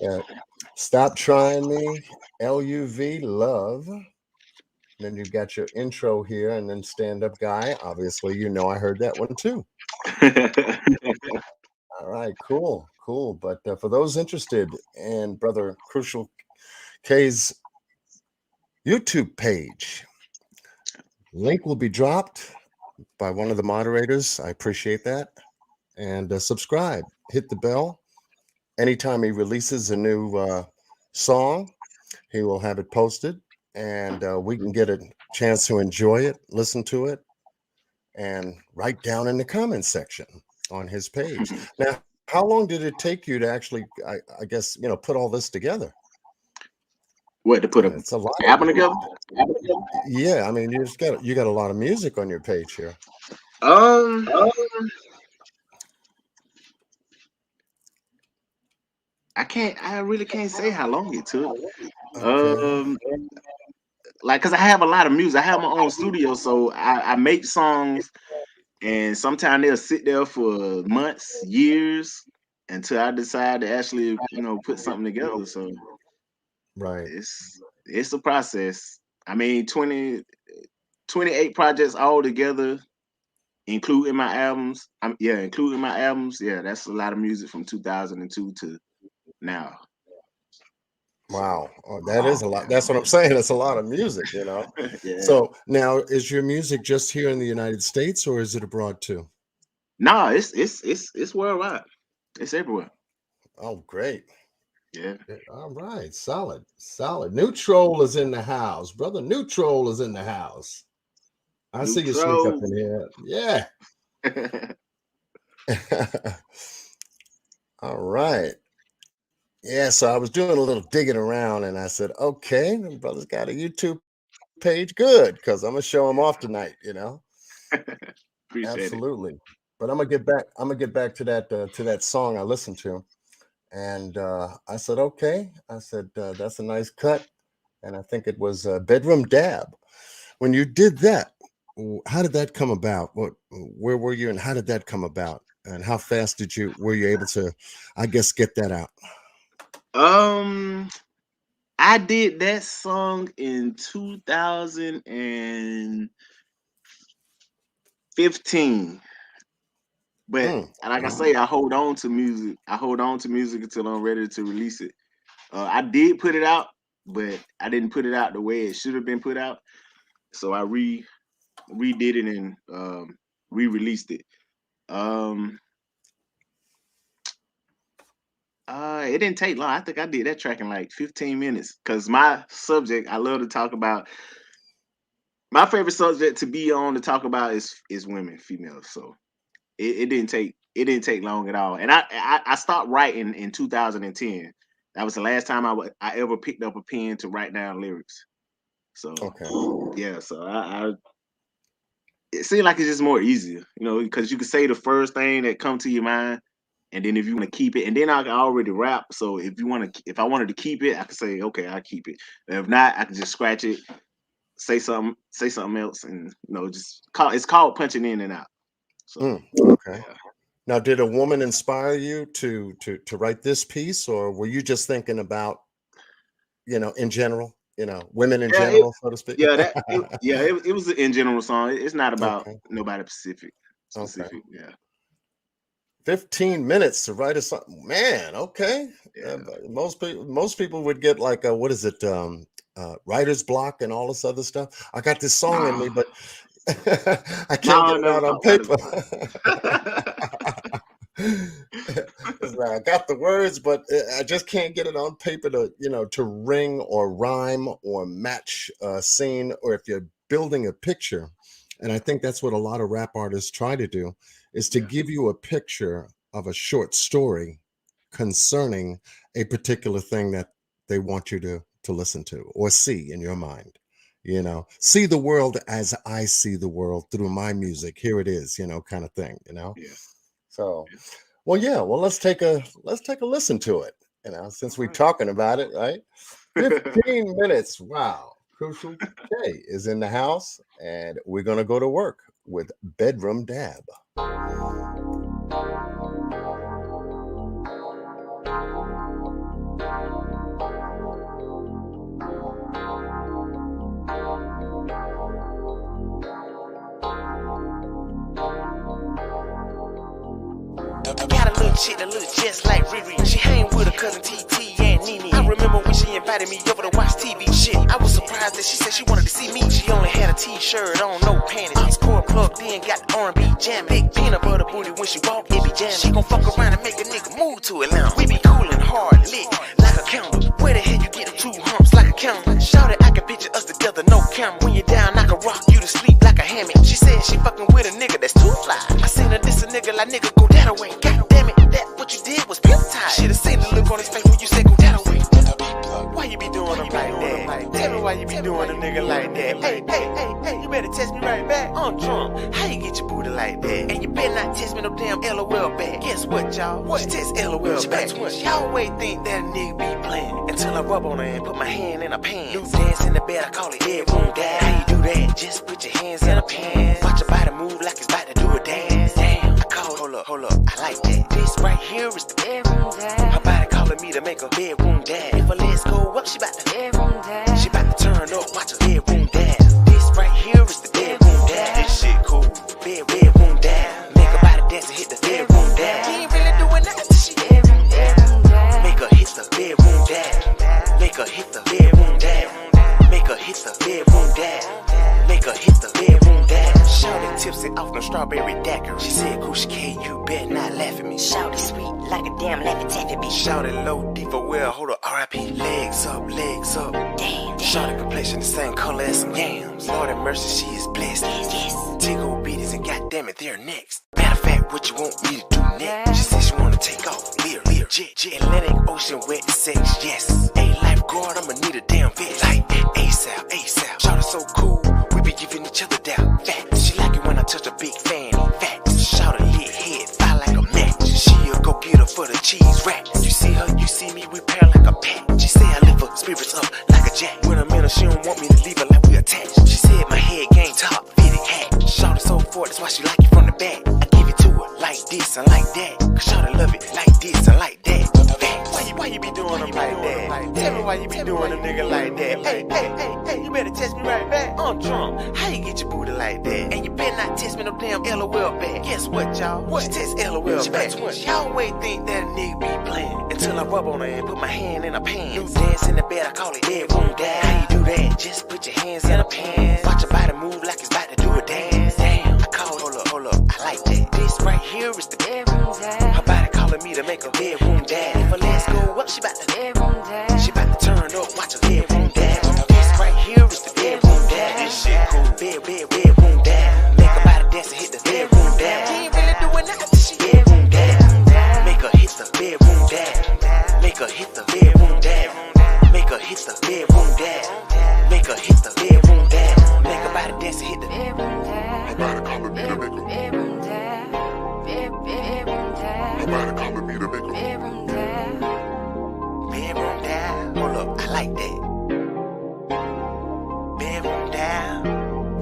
Yeah. Stop Trying Me, LUV Love. Then you got your intro here, and then Stand Up Guy. Obviously, I heard that one too. All right, cool. But for those interested in Brother Crucial K's YouTube page, link will be dropped by one of the moderators. I appreciate that. And subscribe, hit the bell. Anytime he releases a new song, he will have it posted, and we can get a chance to enjoy it, listen to it, and write down in the comments section on his page. Now, how long did it take you to actually, I guess, put all this together? What, to put It's a lot. album together? Yeah, I mean, you got a lot of music on your page here. I really can't say how long it took. Okay. Cause I have a lot of music. I have my own studio, so I make songs, and sometimes they'll sit there for months, years, until I decide to actually, put something together. So Right. it's a process. I mean, 28 projects all together, including my albums. Including my albums. Yeah, that's a lot of music from 2002 to now. Wow, that is a lot. That's what I'm saying. It's a lot of music, you know. Yeah. So now, is your music just here in the United States, or is it abroad too? No, it's worldwide. It's everywhere. Oh, great. Yeah. All right, solid, solid. Neutral is in the house, brother. Neutral is in the house. I see you sneak up Neutral. in here. Yeah. All right. Yeah, so I was doing a little digging around and I said, okay, the brother's got a YouTube page. Good, because I'm gonna show him off tonight, you know. Appreciate it. Absolutely. But I'm gonna get back to that song I listened to. And I said, okay. I said, that's a nice cut. And I think it was Bedroom Dab. When you did that, how did that come about? Where were you and how did that come about? And how fast were you able to, I guess, get that out? I did that song in 2015. But like I say, I hold on to music. I hold on to music until I'm ready to release it. I did put it out, but I didn't put it out the way it should have been put out. So I redid it and re-released it. It didn't take long. I think I did that track in like 15 minutes. Cause my subject, I love to talk about. My favorite subject to be on to talk about is women, females. So it didn't take long at all. And I stopped writing in 2010. That was the last time I ever picked up a pen to write down lyrics. So yeah, so it seemed like it's just more easier, you know, because you can say the first thing that come to your mind, and then if you want to keep it, and then I can already rap. So if I wanted to keep it, I could say, okay, I'll keep it. And if not, I can just scratch it, say something else, and you know, it's called punching in and out. So okay. Yeah. Now, did a woman inspire you to write this piece, or were you just thinking about, you know, in general, you know, women in general, so to speak? Yeah, it was an in general song. It's not about nobody specific. Yeah. 15 minutes to write a song, man. Okay. Yeah. Most people would get like what is it? Writer's block and all this other stuff. I got this song in me, but I can't get it out on paper. I got the words, but I just can't get it on paper to, you know, to ring or rhyme or match a scene, or if you're building a picture. And I think that's what a lot of rap artists try to do, is to give you a picture of a short story concerning a particular thing that they want you to listen to or see in your mind. You know, see the world as I see the world through my music. Here it is, you know, kind of thing, you know. Yeah. So, well, let's take a listen to it. You know, since we're talking about it, right? 15 minutes. Wow. Krucial K is in the house, and we're gonna go to work with Bedroom Dab. Chick that look just like Riri. She hang with her cousin TT and Nene. I remember when she invited me over to watch TV shit. I was surprised that she said she wanted to see me. She only had a t-shirt on, no panties. These cord plugged in, got the R&B jamming. Big peanut butter booty when she walk, it be jamming. She gon' fuck around and make a nigga move to it now. We be coolin' hard, lit, like a counter. Where the hell you get the two humps like a counter? Shout it, I can picture us together, no camera. When you're down, I can rock you to sleep like a hammock. She said she fucking with a nigga that's too fly. I seen her diss a nigga like nigga go that away. God damn it, that what you did was pimp-tied. Should've seen the look on his face when you said go that away. Why you be doing him like that? Tell me why you be doing a nigga like that. Hey, you better test me right back. I'm drunk. How you get your booty like that? And you better not test me no damn LOL back. Guess what, y'all? What? She test LOL back. Y'all always think that a nigga be playing until I rub on her and put my hand in her pants. New dance in the bed, I call it bedroom dab. How you do that? Just put your hands in her pants. Watch your body move like it's about to do a dance. Damn, I call it, hold up, I like that. This right here is the bedroom dab. Her body calling me to make a bedroom dab. If her legs go up, she bout to bedroom dab. She bout to turn up, watch her bedroom dab. This right here is the strawberry daiquiri. She said, Krucial K, you better not laugh at me. Shouty sweet like a damn Laffy Taffy bitch. Shouted low, deep for well, hold up, R.I.P. Legs up, legs up. Damn. Shouted complexion the same color as some yams. Lord have mercy, she is blessed. Yes. Tickle beaties and goddamn it, they're next. Matter of fact, what you want me to do next? She said she wanna take off, leer, jet, Atlantic Ocean, wet sex, yes. Hey, lifeguard, I'ma need a damn vest. Like ASAP. Shouted so cool, we be giving each other down fat. She like it when I touch a big fanny, fat. Shouted lit head, fire like a match. She'll go get her for the cheese rack. You see her, you see me, we pair like a pack. She say I lift her spirits up like a jack. When I'm in her, she don't want me to leave her like we attached. She said my head game top, fitted hat. Shouted so forth, that's why she like it from the back. I give it to her like this and like that. Cause shouted love it like this and like that. Why you be doing them like that? Tell me why you be doing them nigga like that. Hey, you better test me right back. I'm drunk. How you get your booty like that? And you better not test me no damn LOL back. Guess what, y'all? What? She test LOL back. She always think that a nigga be playing. Until I rub on her and put my hand in her pants. New dance in the bed, I call it bedroom dad. How you do that? Just put your hands in her pants. Watch her body move like it's about to do a dance. Damn, I call it, hold up, I like that. This right here is the bedroom dad. Her body calling me to make a bedroom dad. If her legs go up, she about to bedroom dad. She about to turn up, watch her bedroom dad. This right here is the bedroom dad. This shit cool, bedroom dad. Make her body dance and hit the bedroom dad. She ain't really doing nothing, she bedroom dad. Make her hit the bedroom dad. Make her hit the bedroom dad. Make her hit the bedroom dad. Make her hit the bedroom dad. Make her body dance and hit the bedroom dad. Her body calling me to make a Bedroom dad. Bedroom dad. Her body calling me to make a Bedroom dad. bedroom dad. Hold up, I like that. Bedroom dad.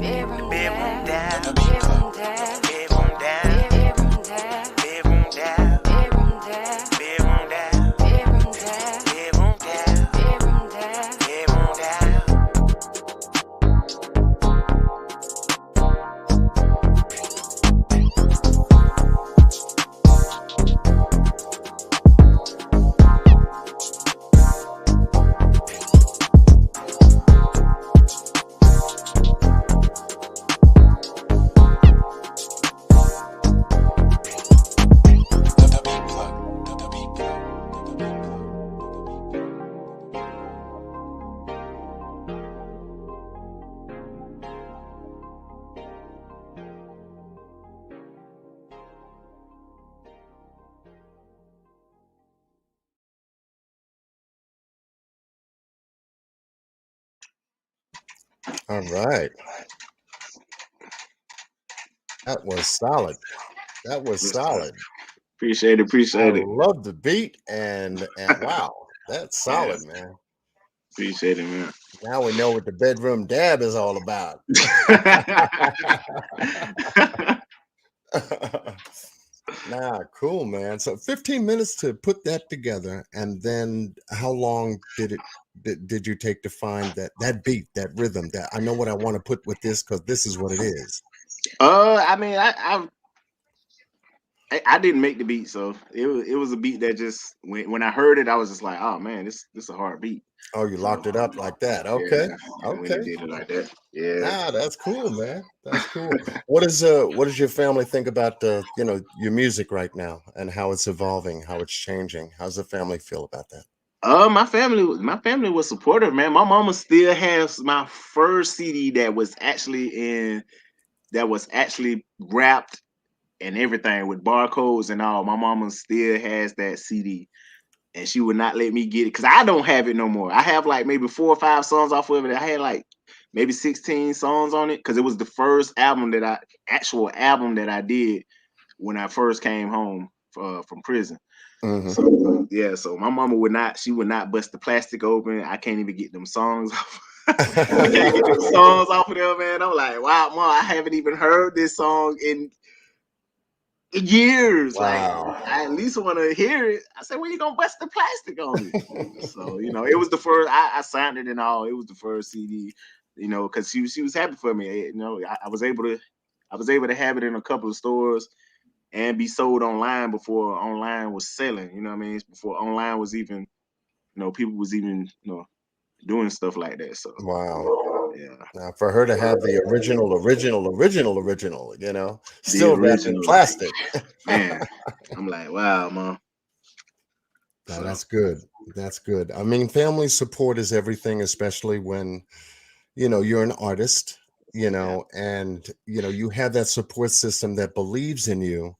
Bedroom Bedroom dad. dad. Bedroom dad. Bedroom dad. Bedroom dad. Bedroom dad. Bedroom dad. Bedroom dad. Bedroom dad. Bedroom dad. Bedroom dad. Bedroom dad. All right. That was solid. That was solid. Appreciate I it. love the beat and wow, that's solid, man. Appreciate it, man. Now we know what the bedroom dab is all about. Nah, cool, man. So 15 minutes to put that together, and then how long did you take to find that beat, that rhythm, that I know what I want to put with this because this is what it is. I mean, I didn't make the beat, so it was a beat that just when I heard it, I was just like, oh man, this a hard beat. Oh, you locked it up like that. Okay. Yeah, when Okay. I did it like that. Yeah. Nah, that's cool, man. That's cool. What does your family think about your music right now and how it's evolving, how it's changing? How's the family feel about that? My family was supportive, man. My mama still has my first CD that was actually wrapped and everything with barcodes and all. My mama still has that CD, and she would not let me get it because I don't have it no more. I have like maybe 4 or 5 songs off of it. I had like maybe 16 songs on it because it was the first actual album that I did when I first came home from prison. Mhm. So yeah, so my mama would not bust the plastic open. I can't even get them songs off. I can't get them songs off of there, man. I'm like, wow, mom, I haven't even heard this song in years. Wow. Like, I at least want to hear it. I said, when you gonna bust the plastic on it? So it was the first. I signed it and all. It was the first CD, because she was happy for me. I was able to have it in a couple of stores and be sold online before online was selling. You know what I mean? Before online was even, people was even, doing stuff like that. So Wow. Yeah, Now, for her to have the original, the still wrapped in original, plastic. man. I'm like, wow, mom. Now, So that's good. That's good. I mean, family support is everything, especially when, you're an artist, yeah, and, you have that support system that believes in you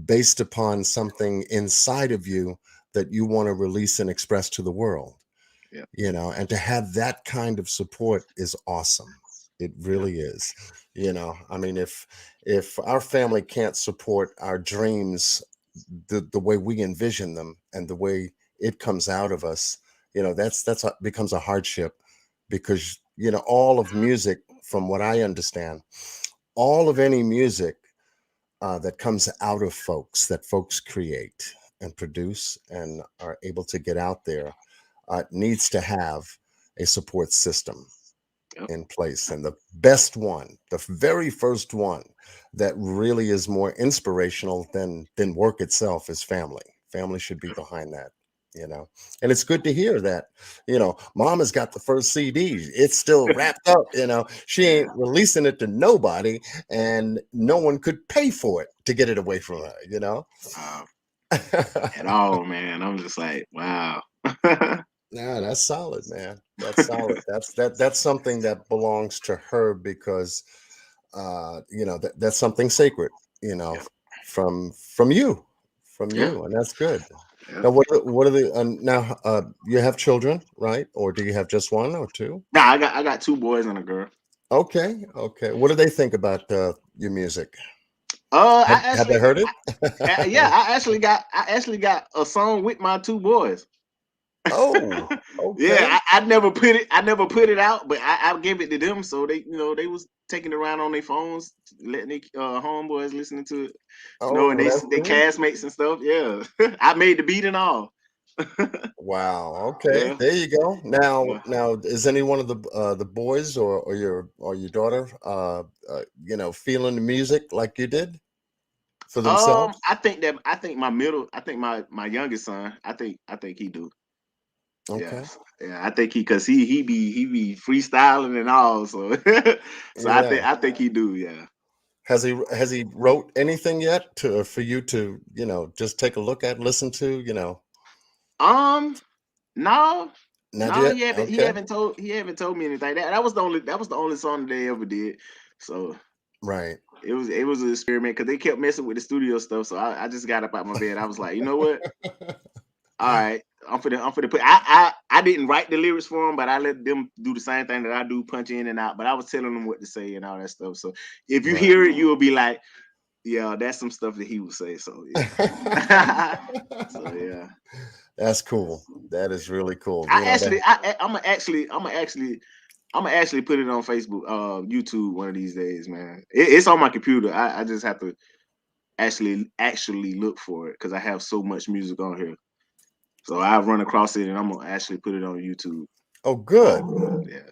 based upon something inside of you that you want to release and express to the world. yeah, And to have that kind of support is awesome. It yeah, really is. I mean, if our family can't support our dreams the way we envision them and the way it comes out of us, becomes a hardship, because all of music, from what I understand, all of any music that comes out of folks, that folks create and produce and are able to get out there, needs to have a support system yep. in place. And the best one, the very first one that really is more inspirational than work itself, is family. Family should be behind that. And it's good to hear that, mom has got the first CD. It's still wrapped up, she Yeah, ain't releasing it to nobody, and no one could pay for it to get it away from her. uh, at all, man. I'm just like, wow. Yeah, that's solid, man. That's solid. That's something that belongs to her, because that's something sacred, you know, Yeah, from you, yeah, and that's good. yeah. Now, what are the now? You have children, right? Or do you have just one or two? Nah, I got two boys and a girl. Okay, okay. What do they think about your music? Have, I have they actually, heard it? yeah, I actually got a song with my two boys. Oh, Yeah, okay. I never put it out, but I gave it to them, so they was taking it around on their phones, letting their homeboys listening to it, and Oh, that's they cool. castmates and stuff. Yeah, I made the beat and all. Wow. Okay. Yeah, There you go. Now, yeah. is any one of the boys or your daughter feeling the music like you did for themselves? I think my youngest son, I think he do. Okay. Yes, yeah, I think because he be freestyling and all, so so I Yeah. think I think he do. Yeah. Has he wrote anything yet for you to just take a look at, listen to? Um. No, Not no, yet. he Okay. haven't told me anything. That was the only song they ever did. So Right. it was an experiment because they kept messing with the studio stuff. So I just got up out my bed. I was like, you know what? All right, I'm for the put. I didn't write the lyrics for them, but I let them do the same thing that I do, punch in and out. But I was telling them what to say and all that stuff. So if you Right. hear it, you will be like, yeah, that's some stuff that he would say. So yeah. So yeah. That's cool. That is really cool. I actually, I'm gonna actually put it on Facebook, YouTube one of these days, man. It's on my computer. I just have to actually look for it because I have so much music on here. So I run across it and I'm gonna actually put it on YouTube. Oh, good. Yeah.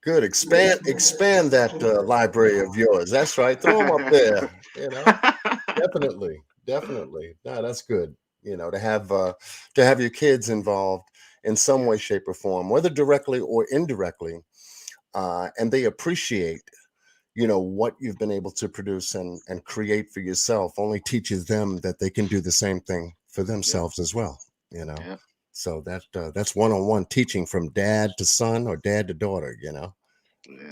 Good. Expand that library of yours. That's right. Throw them up there. Definitely. Definitely. No, that's good. To have your kids involved in some way, shape, or form, whether directly or indirectly, and they appreciate what you've been able to produce and create for yourself, only teaches them that they can do the same thing for Yep. themselves as well. you know Yep. so that's one-on-one teaching from dad to son or dad to daughter. Yeah.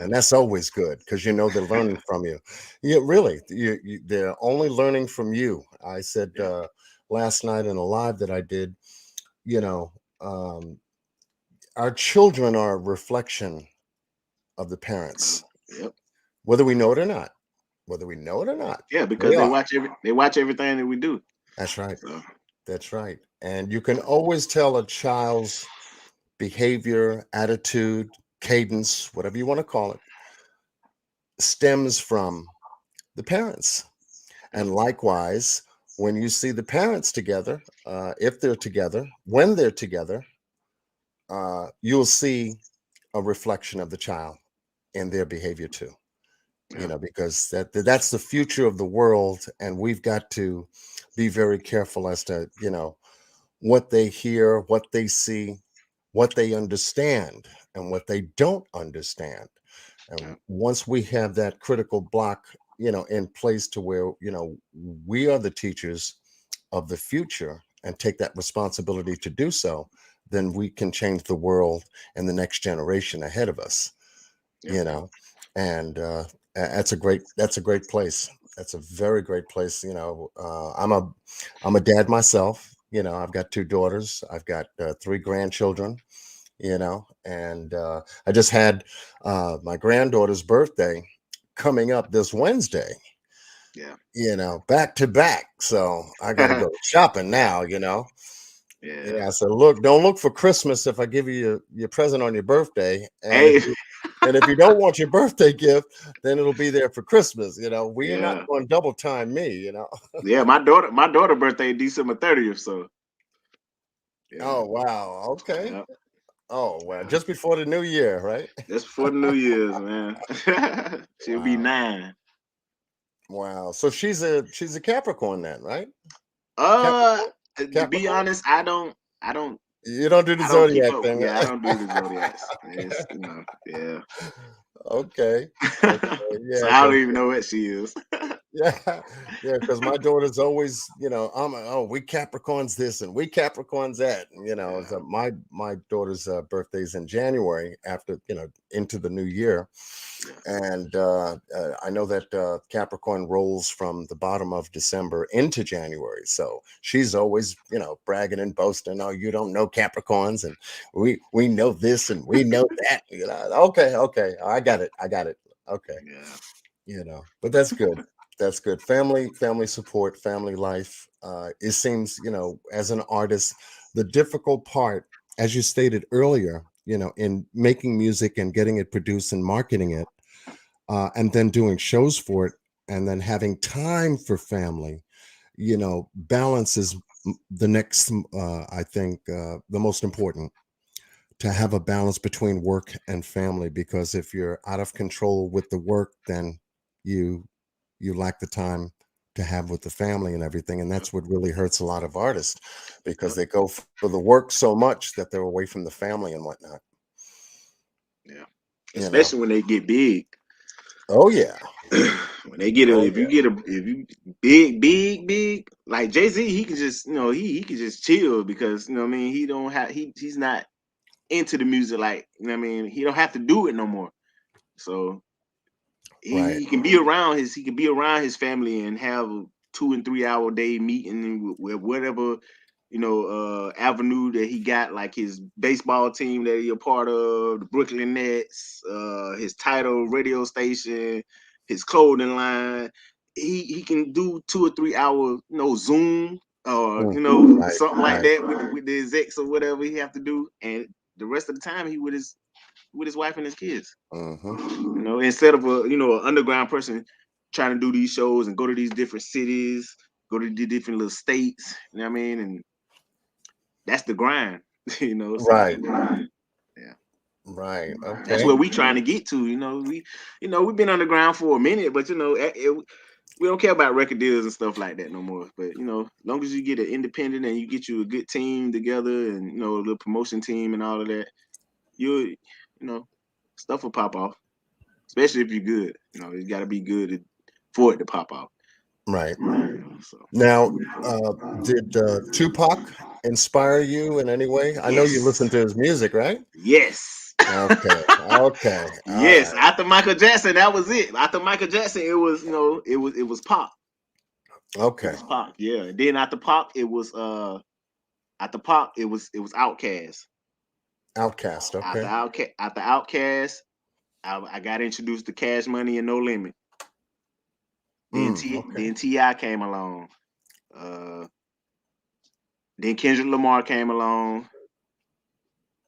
And that's always good, because they're learning from you. Yeah, really, they're only learning from you. I said Yeah. last night in a live that I did, you know um, our children are a reflection of the parents, Yep. whether we know it or not. Whether we know it or not, Yeah, they because they are. watch everything that we do. That's right. So That's right. And you can always tell a child's behavior, attitude, cadence, whatever you want to call it, stems from the parents. yep. And likewise, when you see the parents together, if they're together, when they're together, you'll see a reflection of the child in their behavior too. Yeah. Because that's the future of the world, and we've got to be very careful as to what they hear, what they see, what they understand, and what they don't understand. And once we have that critical block, in place to where, we are the teachers of the future and take that responsibility to do so, then we can change the world and the next generation ahead of us, Yeah. And that's a great place. That's a very great place. I'm a dad myself. I've got two daughters. I've got three grandchildren. And I just had my granddaughter's birthday coming up this Wednesday. Yeah. Back to back. So I got to go shopping now. Yeah. Yeah. So don't look for Christmas if I give you your present on your birthday, and Hey. if you don't want your birthday gift, then it'll be there for Christmas. We are not Yeah. going to double time me. Yeah. My daughter birthday December 30th. So yeah. Oh wow. Okay. Yeah. Oh well, just before the new year, right? That's before the New Year's, man. She'll be Wow. 9. Wow. So she's a Capricorn then, right? Uh, Capricorn? to be Capricorn? honest, I don't, You don't do the I don't keep zodiac up. thing. Yeah, I don't do the zodiacs. It's, yeah. Okay. Okay. So Yeah, I don't because even know what she is. yeah, yeah, because my daughter's always, we Capricorns this and we Capricorns that. Yeah. So my daughter's birthday's in January after, into the new year. Yeah. And I know that Capricorn rolls from the bottom of December into January. So she's always, bragging and boasting, oh, you don't know Capricorns and we know this and we know that. Okay. I got it. Okay. But that's good. That's good. Family support, family life. It seems, as an artist, the difficult part, as you stated earlier, in making music and getting it produced and marketing it, and then doing shows for it, and then having time for family, balance is the next, I think, the most important, to have a balance between work and family, because if you're out of control with the work, then you lack the time to have with the family and everything. And that's what really hurts a lot of artists, because they go for the work so much that they're away from the family and whatnot. Yeah. You know. Especially when they get big. Oh yeah. When they get Oh if you big, like Jay-Z, he can just, he can just chill because, what I mean, he don't have, he's not into the music, like, what I mean, he don't have to do it no more. So Right. he can be around his family and have a 2 and 3 hour day meeting with whatever, avenue that he got, like his baseball team that he a part of, the Brooklyn Nets, his title radio station, his clothing line. He can do 2 or 3 hour, Zoom or, Right. something like Right. that with the execs or whatever he have to do, and the rest of the time he with his wife and his kids. Mm-hmm. Instead of an underground person trying to do these shows and go to these different cities, go to the different little states. You know what I mean? And that's the grind. So Right. yeah, Right. that's Okay. where we trying to get to. We've been underground for a minute, but we don't care about record deals and stuff like that no more. But as long as you get an independent and you get you a good team together and a little promotion team and all of that, you stuff will pop off. Especially if you're good. You got to be good for it to pop off. Right. So Now, did Tupac inspire you in any way? I know you listen yes, to his music, right? yes, Okay. Okay. All yes. right. After Michael Jackson, that was it. After Michael Jackson, it was it was pop. It Okay. was pop. Yeah. And then after pop, it was Outkast. Outcast. After Okay. Outkast, I got introduced to Cash Money and No Limit. Okay. Then Ti came along. Uh, then Kendrick Lamar came along.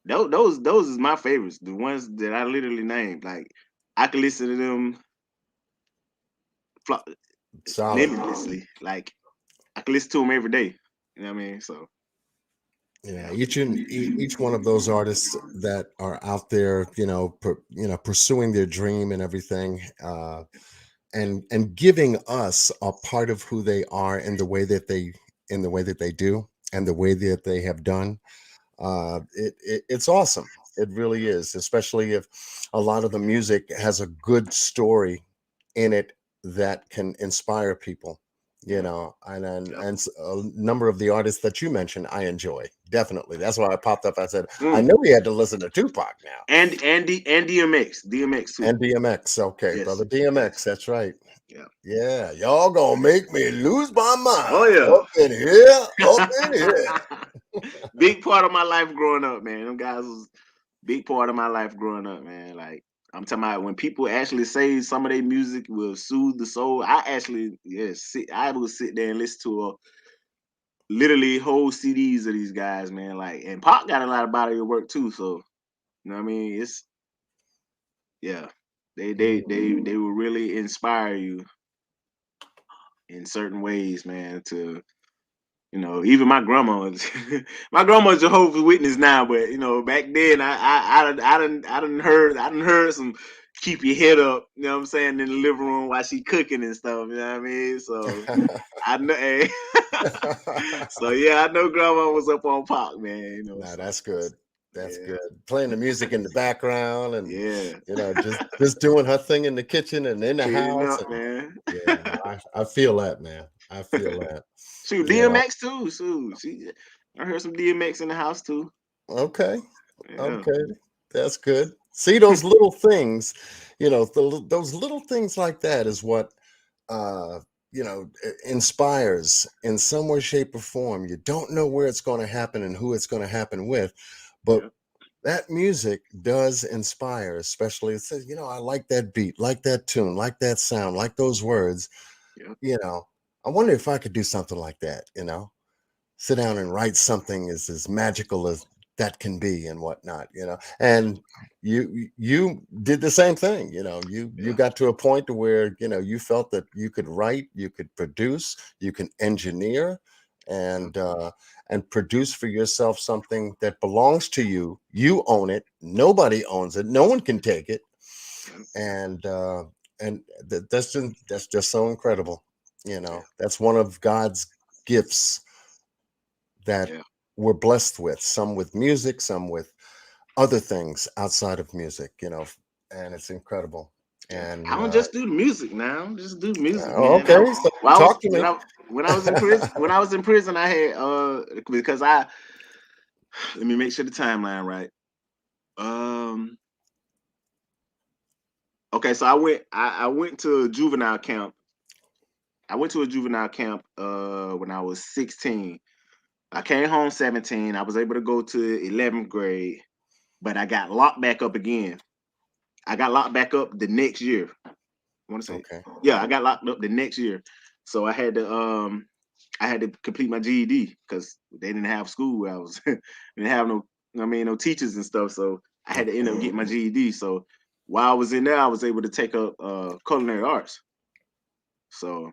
Those is my favorites. The ones that I literally named. Like I could listen to them Solid. limitlessly. Like I could listen to them every day. You know what I mean? So Yeah, yeah, each one of those artists that are out there, pursuing their dream and everything, and giving us a part of who they are in the way that they do and the way that they have done. It's awesome. It really is, especially if a lot of the music has a good story in it that can inspire people, you Yeah, know. yeah. A number of the artists that you mentioned, I enjoy definitely. That's why I popped up. I said, I Mm. know we had to listen to Tupac now And DMX too. and DMX. Okay, Yes, brother DMX. yes, That's right. yeah. Yeah, y'all gonna make me lose my Oh mind yeah. up in here, up in here. Big part of my life growing up, man. Them guys was big part of my life growing up, man. Like I'm talking about when people actually say some of their music will soothe the soul. I actually, I will sit there and listen to literally whole CDs of these guys, man. Like, and Pop got a lot of body of work too. So you know what I mean? It's yeah, they will really inspire you in certain ways, man. To even my grandma, my grandma's Jehovah's Witness now, but back then I done heard some keep your head up, you know what I'm saying, in the living room while she cooking and stuff, you know what I mean? So I know, so yeah, I know grandma was up on Pop, man, Nah, so that's good. That's yeah, good. Playing the music in the background and yeah, just doing her thing in the kitchen and in the tearing house. up, And man. yeah, no, I feel that, man. I feel that. Shoot, You know. DMX too. Shoot, I heard some DMX in the house too. Okay. Yeah, Okay. That's good. See those little things, those little things like that is what uh inspires in some way, shape, or form. You don't know where it's going to happen and who it's going to happen with, but yeah, that music does inspire, especially it says, I like that beat, like that tune, like that sound, like those words, yeah. you know. I wonder if I could do something like that. Sit down and write something as magical as that can be and whatnot. And you did the same thing. You Yeah. got to a point to where you felt that you could write, you could produce, you can engineer, Yeah. and produce for yourself something that belongs to you. You own it, nobody owns it, no one can take it. Yeah. And that's just so incredible. Yeah. That's one of God's gifts that Yeah. we're blessed with, some with music, some with other things outside of music, and it's incredible. Yeah. I And don't just do the music now. I don't just do music, oh, man. okay, so Well, I was talk to me. when I was in prison. When I was in prison, I had because I let me make sure the timeline right. Um. Okay, so I went to a juvenile camp. I went to a juvenile camp when I was 16. I came home 17. I was able to go to 11th grade, but I got locked back up again. I got locked back up the next year. I want to say, Okay. yeah, I got locked up the next year. So I had to complete my GED because they didn't have school where I was. Didn't have no teachers and stuff. So I had to end up getting my GED. So while I was in there, I was able to take up culinary arts. So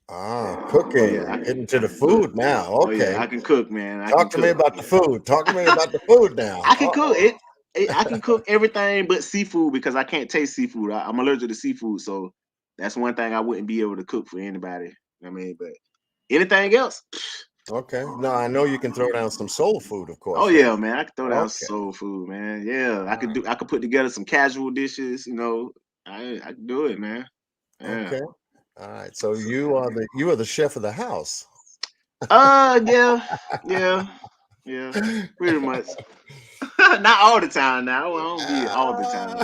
oh Cooking. yeah, Getting to I the can cook. food now. Oh yeah, Okay. I can cook, man. I can Talk to me cook. about the food. Talk to me about the food now. I can cook Uh-oh. it. I can cook everything but seafood because I can't taste seafood. I'm allergic to seafood, so that's one thing I wouldn't be able to cook for anybody. I mean, but anything else? Okay. Now I know you can throw down some soul food, of Oh course, right? yeah, man. I can throw down Okay. soul food, man. Yeah, All right. I could put together some casual dishes. I can do it, man. Yeah. Okay. All right. So So, you are the chef of the house. yeah, yeah, yeah. Pretty much. Not all the time. Now I don't be all the time.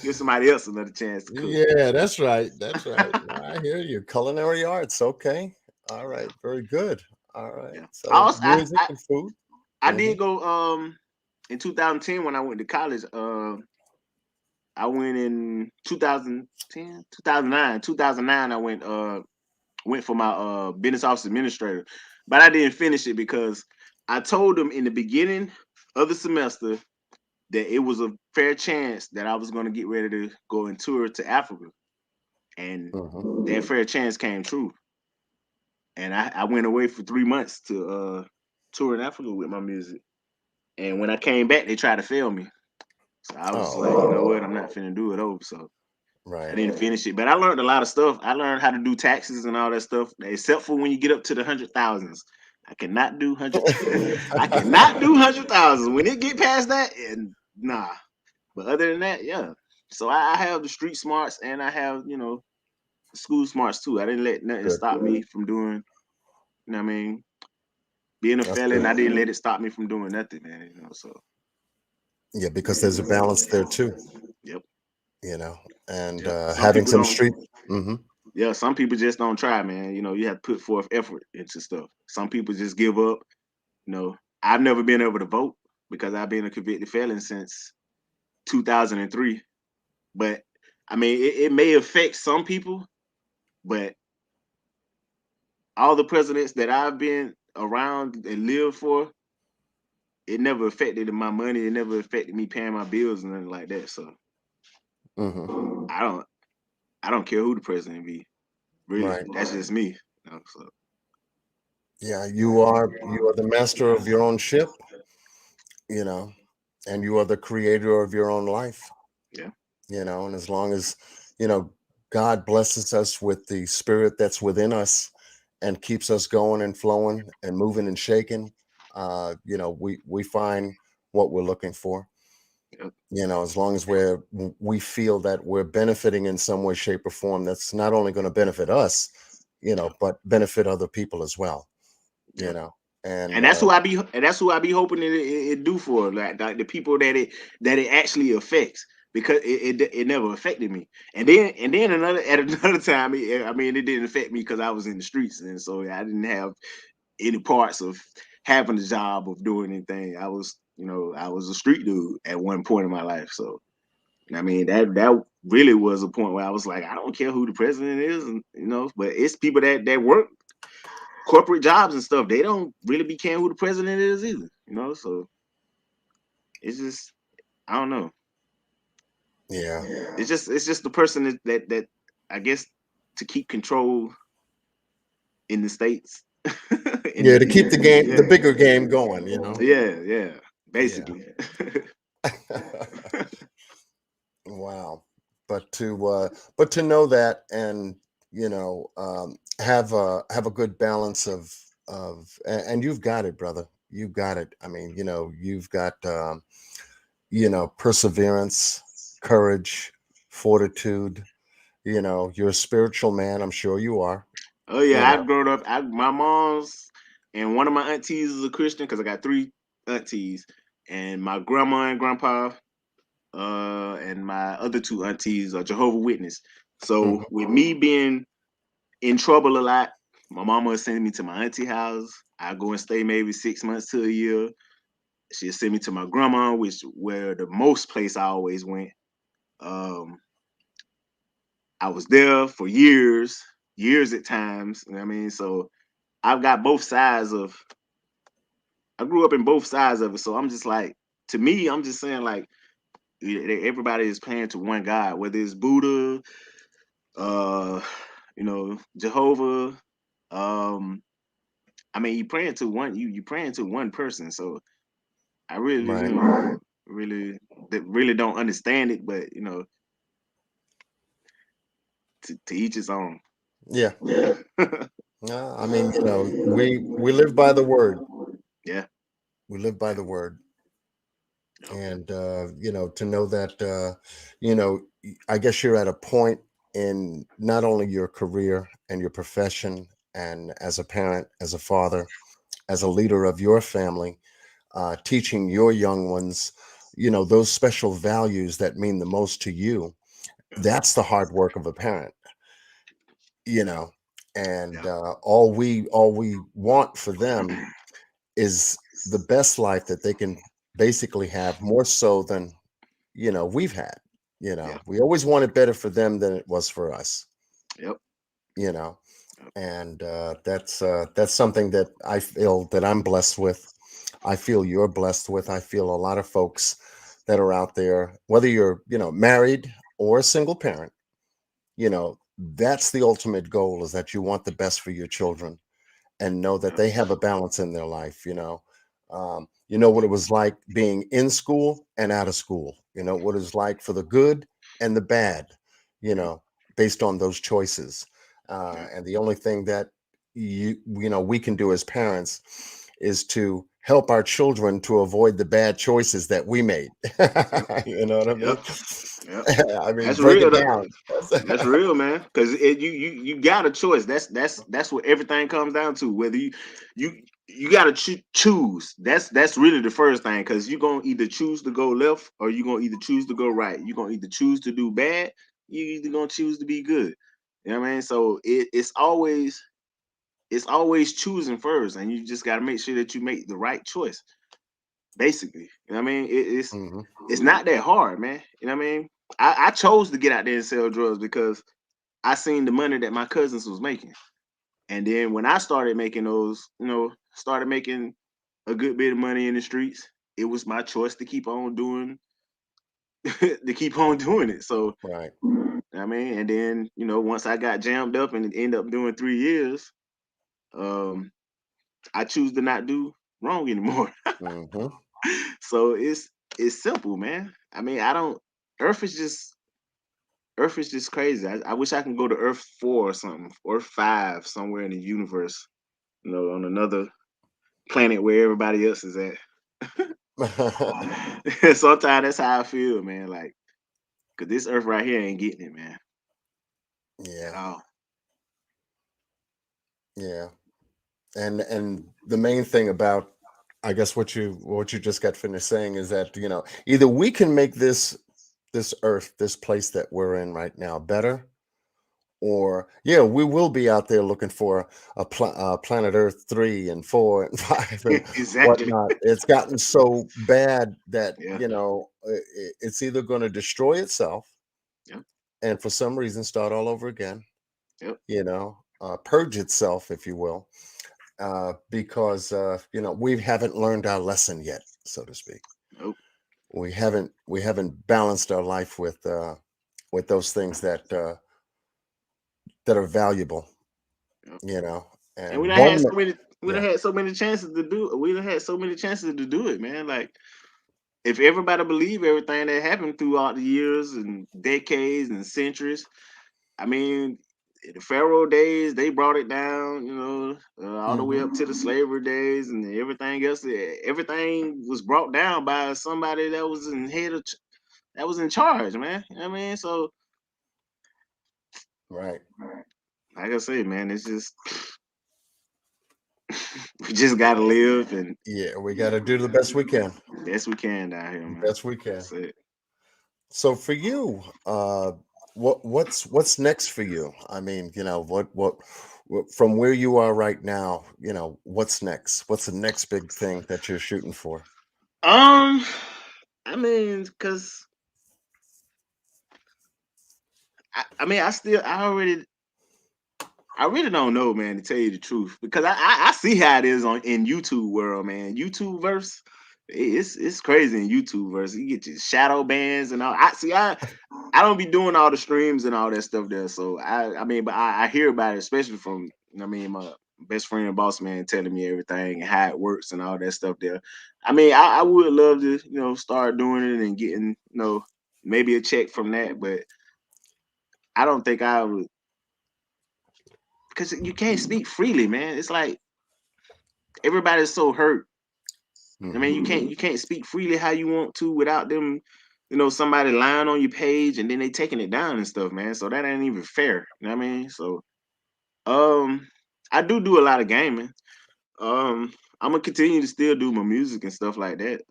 Give somebody else another chance to cook. Yeah, that's right. That's right. No, I hear you. Culinary arts. Okay. All right. Very good. All right. Yeah. I So also music and food. I Hmm. did go in 2010 when I went to college. I went in 2010, 2009. 2009 I went for my business office administrator. But I didn't finish it because I told them in the beginning of the semester that it was a fair chance that I was going to get ready to go and tour to Africa. And Hmm. that fair chance came true. And I went away for 3 months to tour in Africa with my music. And when I came back, they tried to fail me. So I was just like, you know Oh, what? I'm not finna do it over. So I right. didn't finish it. But I learned a lot of stuff. I learned how to do taxes and all that stuff, except for when you get up to the hundred thousands. I cannot do 100. I cannot do 100,000. When it get past that, and nah. But other than that, yeah. So I have the street smarts and I have, school smarts too. I didn't let nothing Good. stop me from doing, you know what I mean? Being a That's felon, good. I didn't let it stop me from doing nothing, man. So Yeah, because there's a balance there too, yep, and yep. Some having people some don't. street. Hmm. Yeah, some people just don't try, man. You have to put forth effort into stuff. Some people just give up. I've never been able to vote because I've been a convicted felon since 2003. But I mean, it may affect some people, but all the presidents that I've been around and lived for, it never affected my money. It never affected me paying my bills and nothing like that. So Hmm. I don't, I don't care who the president be. Really, Right. that's just me. So Yeah, you are the master of your own ship, you know, and you are the creator of your own life, yeah, and as long as, you know, God blesses us with the spirit that's within us and keeps us going and flowing and moving and shaking, we find what we're looking for. yeah, As long as we feel that we're benefiting in some way, shape, or form, that's not only going to benefit us, yeah, but benefit other people as well, yeah. and And that's who I be hoping it do for like the people that it actually affects because it never affected me. And then another time, I mean, it didn't affect me because I was in the streets, and so I didn't have any parts of having a job of doing anything. I was a street dude at one point in my life. So I mean that really was a point where I was like, I don't care who the president is, and but it's people that work corporate jobs and stuff. They don't really be caring who the president is either. So it's just I don't know. yeah, It's just the person that I guess to keep control in the states. yeah, to keep the game, the Yeah, bigger game going, yeah, Yeah. basically. Wow. But to know that, and have a good balance and you've got it, brother. You've got it. I mean, you've got perseverance, courage, fortitude. You're a spiritual man. I'm sure you are. Oh You yeah, I know. grown up. My mom's and one of my aunties is a Christian because I got three aunties, and my grandma and grandpa, and my other two aunties are Jehovah Witness. So Mhm. with me being in trouble a lot, my mama would send me to my auntie house. I go and stay maybe 6 months to a year. She'd send me to my grandma, which where the most place I always went. Um, I was there for years at times. You know what I mean, so I've got both sides of. I grew up in both sides of it, so I'm just like, to me, I'm just saying like, everybody is praying to one God, whether it's Buddha, uh, Jehovah. Um, I mean, you praying to one, you praying to one person. So I really, Right. really don't understand it, but to each his own. Yeah. Yeah, I mean, we live by the word. yeah, We live by yeah. the word. Yep. And to know that I guess you're at a point in not only your career and your profession, and as a parent, as a father, as a leader of your family, teaching your young ones those special values that mean the most to you. That's the hard work of a parent, you know and Yeah, all we want for them is the best life that they can basically have, more so than we've had. yeah, We always want it better for them than it was for us. yep, you know yep, and that's something that I feel that I'm blessed with. I feel you're blessed with. I feel a lot of folks that are out there, whether you're married or a single parent, that's the ultimate goal, is that you want the best for your children, and know that yep, they have a balance in their life. You know what it was like being in school and out of school. You know what it's like for the good and the bad, you yep, know based on those choices. yep, And the only thing that we can do as parents is to help our children to avoid the bad choices that we made. You know what I mean? Yep. Yep. I mean, That's break real. it down. That's real, man. Because you got a choice. That's what everything comes down to. Whether you you got to choose. That's really the first thing. Because you're gonna either choose to go left or you're gonna either choose to go right. You're gonna either choose to do bad. You either gonna choose to be good. You know what I mean? So it's always choosing first, and you just got to make sure that you make the right choice. Basically, you know what I mean? Hmm. It's not that hard, man. You know what I mean? I chose to get out there and sell drugs because I seen the money that my cousins was making. And then when I started making those, started making a good bit of money in the streets, it was my choice to keep on doing to keep on doing it. So Right. I mean, and then, once I got jammed up and ended up doing 3 years, um, I choose to not do wrong anymore. Hmm. So it's simple, man. I mean, I don't Earth is just Earth is just crazy. I wish I can go to Earth 4 or something, or 5, somewhere in the universe, on another planet where everybody else is at. Sometimes that's how I feel, man. Like, cause this Earth right here ain't getting it, man, at Yeah. all. Yeah. And the main thing about, I guess, what you just got finished saying is that, either we can make this earth, this place that we're in right now, better, or yeah, we will be out there looking for planet Earth 3 and 4 and 5 and Exactly. whatnot. It's gotten so bad that Yeah. it's either going to destroy itself Yep. and for some reason start all over again, Yep. purge itself, if you will, because we haven't learned our lesson yet, so to speak. Nope. We haven't balanced our life with those things that are valuable, Yep. you know. And we And done had one, so many. We done yeah, had so many chances to do. We done had so many chances to do it, man. Like, if everybody believe everything that happened throughout the years and decades and centuries, I mean, the Pharaoh days, they brought it down, all the way hmm, up to the slavery days and everything else. Everything was brought down by somebody that was that was in charge, man. You know what I mean? So, right, like I say, man, it's just we just gotta live and yeah, we got to do the best we can, best we can down here, man. best we can. That's it. So for you, what's next for you? I mean, from where you are right now, what's next? What's the next big thing that you're shooting for? Um, I mean, cause I mean, I really don't know, man, to tell you the truth, because I see how it is in YouTube world, man. YouTube verse, it's crazy in YouTube verse. You get your shadow bans and all. I don't be doing all the streams and all that stuff there, so I mean, but I hear about it, especially from my best friend, boss man, telling me everything and how it works and all that stuff there. I mean, I would love to start doing it and getting maybe a check from that, but I don't think I would, because you can't speak freely, man. It's like everybody's so hurt. I Hmm. mean, you can't speak freely how you want to without them, somebody lying on your page and then they taking it down and stuff, man. So that ain't even fair. You know what I mean? So um I do a lot of gaming. I'm gonna continue to still do my music and stuff like that.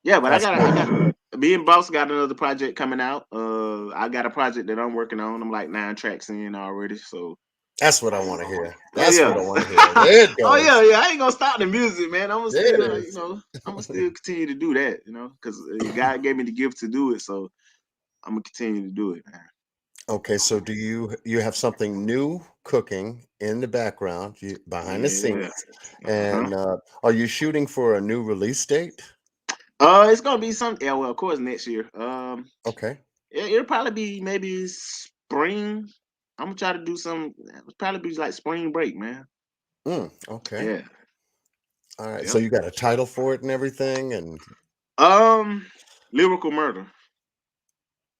Yeah, but I That's got good. I got me and Boss got another project coming out. I got a project that I'm working on. I'm like 9 tracks in already. So That's what I want to hear. oh That's yeah. what I want to hear. There it Oh goes. yeah, yeah. I ain't gonna stop the music, man. I'm gonna There it still, is. I'm gonna still continue to do that, because God gave me the gift to do it, so I'm gonna continue to do it, man. Okay, so do you have something new cooking in the background, behind the Yeah. scenes, Uh-huh. and are you shooting for a new release date? It's gonna be something. Yeah, well, of course, next year. Okay. It'll probably be maybe spring. I'm gonna try to do some. It'll probably be like spring break, man. Okay. Yeah. All right. So Yep. you got a title for it and everything, and Um, lyrical murder.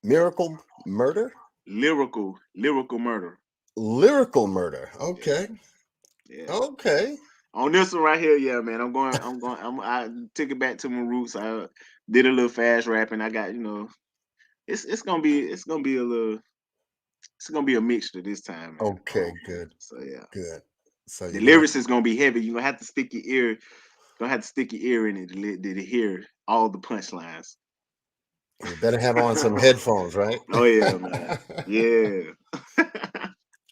Miracle Murder? Lyrical murder. Lyrical murder. Okay. Yeah. Okay. On this one right here, yeah, man. I took it back to my roots. I did a little fast rapping. I got, it's gonna be a little, it's gonna be a mixture this time, man. Okay. Good. So yeah, Good. So the you're gonna lyrics is gonna be heavy. You're gonna have to stick your ear. Gonna have to stick your ear in it to hear all the punchlines. you better have on some headphones, right? Oh yeah, man. Yeah.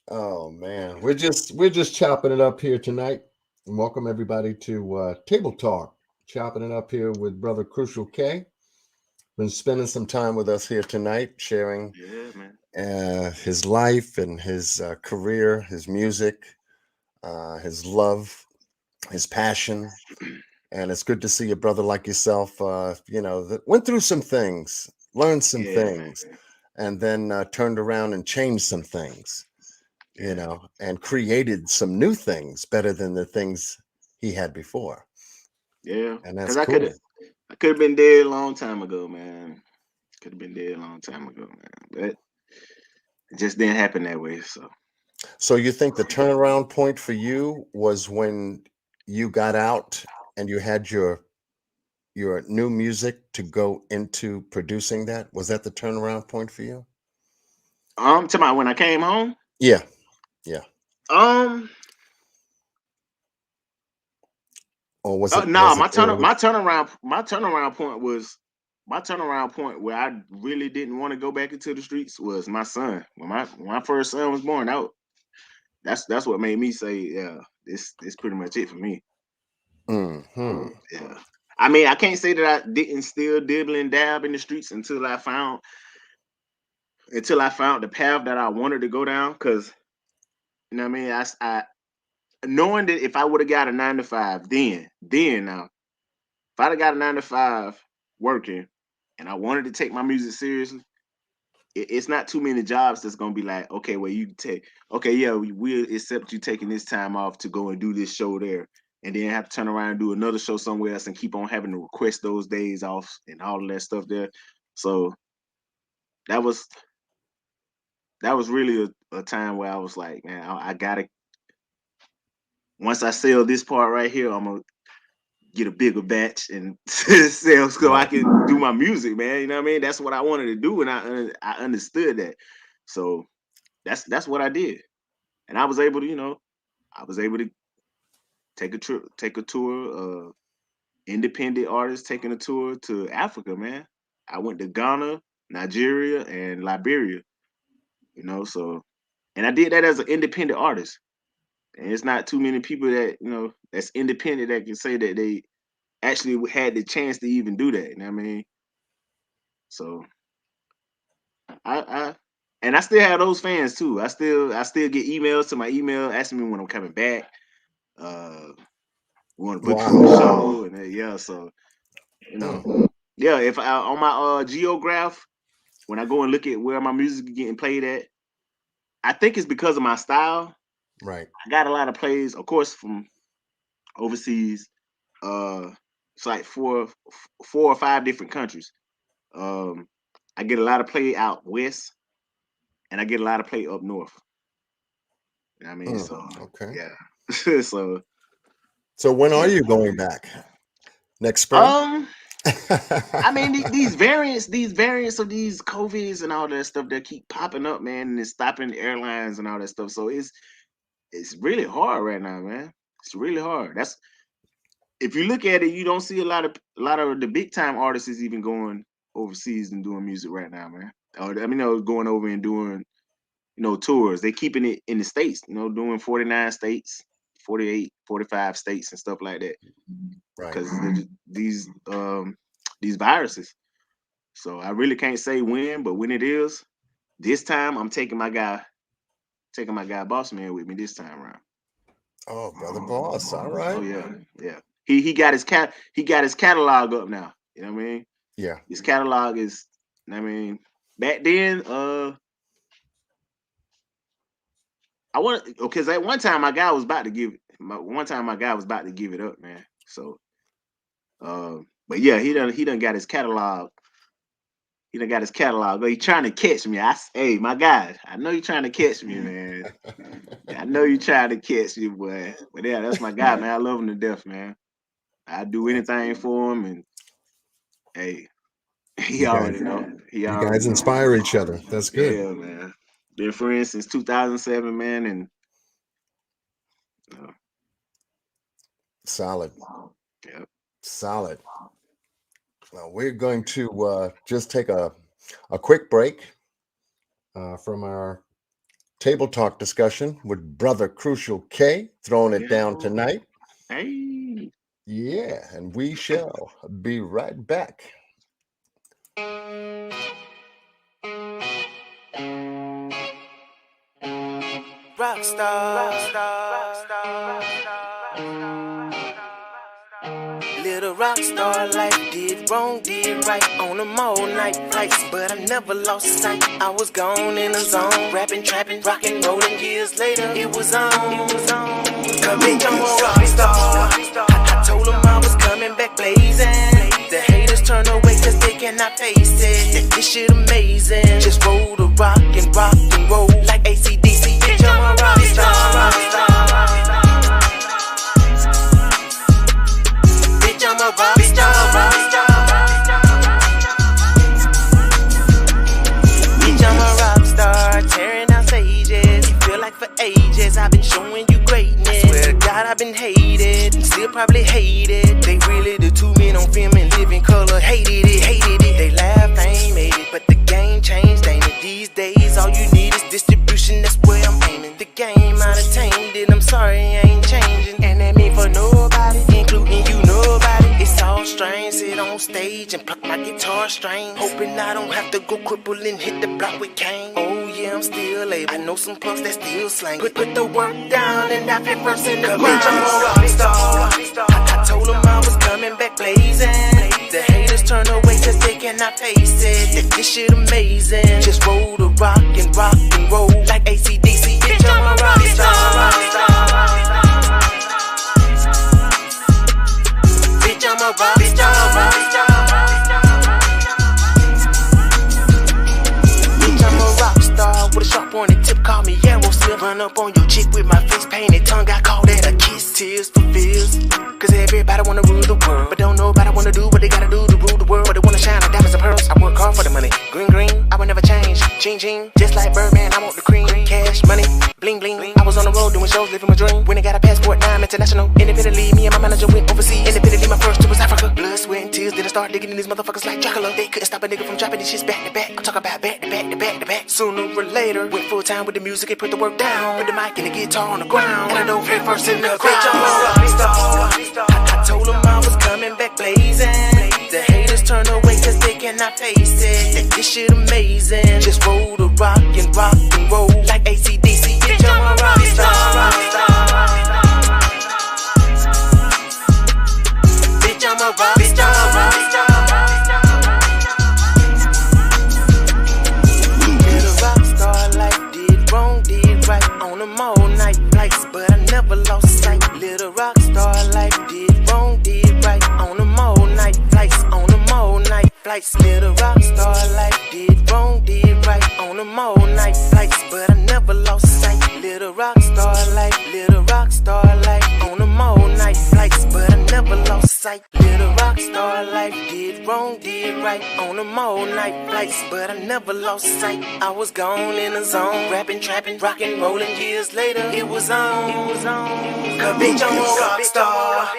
Oh man, we're just chopping it up here tonight. And welcome everybody to Table Talk. Chopping it up here with Brother Crucial K. Been spending some time with us here tonight, sharing Yeah, man. his life and his career, his music, his love, his passion. And it's good to see a brother like yourself, that went through some things, learned some Yeah, man. things, and then turned around and changed some things, Yeah. and created some new things better than the things he had before. Yeah. And that's Cause cool. I could have been dead a long time ago, man. Could have been dead a long time ago, man. But it just didn't happen that way. So So you think the turnaround point for you was when you got out and you had your new music to go into producing that? Was that the turnaround point for you? to my when I came home, Yeah, yeah. um Or was it nah, was it early? my turnaround point where I really didn't want to go back into the streets was my son. When my first son was born out, that's what made me say, yeah, this pretty much it for me. Hmm. Yeah. I mean, I can't say that I didn't still dibble and dab in the streets until I found the path that I wanted to go down. Cause you know what I mean? I knowing that if I would have got a 9 to 5, then now, if I'd have got a 9 to 5 working and I wanted to take my music seriously, it's not too many jobs that's gonna be like, okay, well, you take, okay, yeah, we'll accept you taking this time off to go and do this show there, and then have to turn around and do another show somewhere else and keep on having to request those days off and all of that stuff there. So that was really a time where I was like, man, I gotta, once I sell this part right here, I'm gonna get a bigger batch and sell so I Right. can do my music, man. You know what I mean? That's what I wanted to do, and I understood that. So that's what I did, and I was able to take a trip, take a tour. Independent artists taking a tour to Africa, man. I went to Ghana, Nigeria, and Liberia. So and I did that as an independent artist. And it's not too many people that that's independent that can say that they actually had the chance to even do that. You know what I mean? So I and I still have those fans too. I still get emails to my email asking me when I'm coming back. Uh, we want to book you for the Wow. show, and yeah. So you know, Mm, yeah. If I on my geograph, when I go and look at where my music is getting played at, I think it's because of my style. right. I got a lot of plays, of course, from overseas. Uh, it's like four or five different countries. Um, I get a lot of play out west, and I get a lot of play up north. You know what I mean? Mm, So okay. yeah. So So when are yeah. you going back? Next spring? Um, I mean these variants of these COVIDs and all that stuff that keep popping up, man, and it's stopping the airlines and all that stuff. So it's really hard right now, man. It's really hard. That's if you look at it, you don't see a lot of the big time artists is even going overseas and doing music right now, man. Or I mean, going over and doing tours. They keeping it in the states, doing 49 states, 48, 45 states and stuff like that Right. because these viruses. So I really can't say when, but when it is, this time I'm taking my guy Boss Man with me this time around. Oh, brother boss. All Oh right. yeah, yeah. He got his catalog up now. You know what I mean? Yeah. His catalog is. I mean, back then, I want because at one time my guy was about to give. One time my guy was about to give it up, man. So, but yeah, he done got his catalog. He done got his catalog. But he trying to catch me. Hey, my guy, I know you trying to catch me, man. I know you trying to catch me, boy. But yeah, that's my guy, man. I love him to death, man. I do anything for him, and hey, he You already guys, know. He you already guys know. inspire each other. That's good. Yeah, man. Been friends since 2007, man, and uh, Solid. yeah. Solid. Now we're going to just take a quick break from our table talk discussion with Brother Crucial K, throwing it down Yeah. tonight. Hey. Yeah, and we shall be right back. Little rock star life, did wrong, did right on them all night flights, but I never lost sight. I was gone in the zone, rapping, trapping, rocking, rolling. Years later, it was on. Come bitch, I'm a rock star. I told them I was coming back blazing. The haters turn away 'cause they cannot face it. This shit amazing. Just roll the rock and roll like AC/DC. Bitch, I'm a rock star. I'm a rock star. Bitch, I'm a rock star, tearing down stages. You feel like for ages I've been showing you greatness. Swear to God I've been hated, and still probably hated. They really the two men on film and live in color. Hated it. They laughed, I ain't made it, but the game changed, ain't it? These days all you need is distribution, that's where I'm aiming. The game out of tamed, and I'm sorry I ain't changing. And that mean for nobody, including you, nobody. It's all strange, sit on stage and pluck my guitar strings, hoping I don't have to go cripple and hit the block with cane. Oh yeah, I'm still able. I know some punks that still slang. Put the work down and I fit first in the grind. I'm a rock star. I told them I was coming back blazing. The haters turn away 'cause they cannot face it. This shit amazing. Just roll the rock and roll like AC/DC. Bitch, I'm a rock star. Bitch, I'm a rock star. Bitch, I'm a rock star with a sharp pointed tip. Call me arrow slip. Run up on your chick with my face painted tongue. I call that a kiss. Tears for fears. 'Cause everybody wanna rule the world, but don't nobody wanna do what they gotta do to rule the world. But they wanna shine like diamonds and pearls. I work hard for the money. Green, I will never change. Ching, just like Birdman, I want the cream. Cash, money, bling. I was on the road doing shows, living my dream. When I got a passport, now I'm international. Independently, me and my manager went overseas. Independently, my first trip was Africa. Blood, sweat, and tears. Then I started digging in these motherfuckers like Dracula. They couldn't stop a nigga from dropping these shits back to back. I'm talking about back to back. Sooner or later, went full time with the music and put the work down. Put the mic and the guitar on the ground. And I don't pay first in the crowd. I'm a rock star. I told them I was coming back blazing. The haters turn away 'cause they cannot face it. This shit amazing. Just roll the rock and roll like AC/DC. Bitch, I'm a rock star. Bitch, I'm a rock star. Been a rock star life, did wrong, did right on them all night flights, but I never lost sight. Little rock star life, did wrong, did right on them all night flights, on them all night flights. Little rock star life, did wrong, did right on them all night flights, but I never lost sight. Little rock star life, on them all night flights, but I never lost sight. Little rock star life, did wrong, did right on them all night flights, but I never lost sight. I was gone in the zone, rapping, trapping, rocking, rolling. Years later, it was on. 'Cause bitch, I'm a rock star.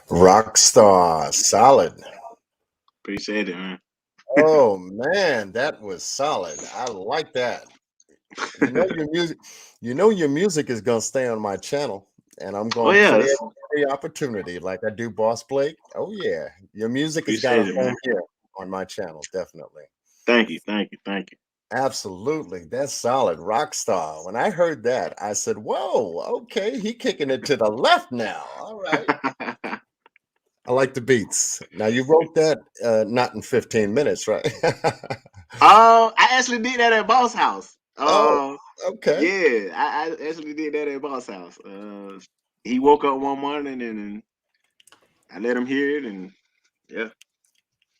Rockstar, solid. Appreciate it, man. Oh man, that was solid. I like that. You know your music. You know your music is gonna stay on my channel, and I'm Oh gonna yeah, play it every opportunity, like I do Boss Blake. Oh yeah, your music has got a appreciate it, home man. here on my channel, definitely. Thank you. Absolutely, that's solid. Rockstar. When I heard that, I said, "Whoa, okay, he kicking it to the left now." All right. I like the beats. Now you wrote that not in 15 minutes, right? I actually did that at Boss House. Oh, okay. Yeah, I actually did that at Boss House. He woke up one morning and I let him hear it, and yeah,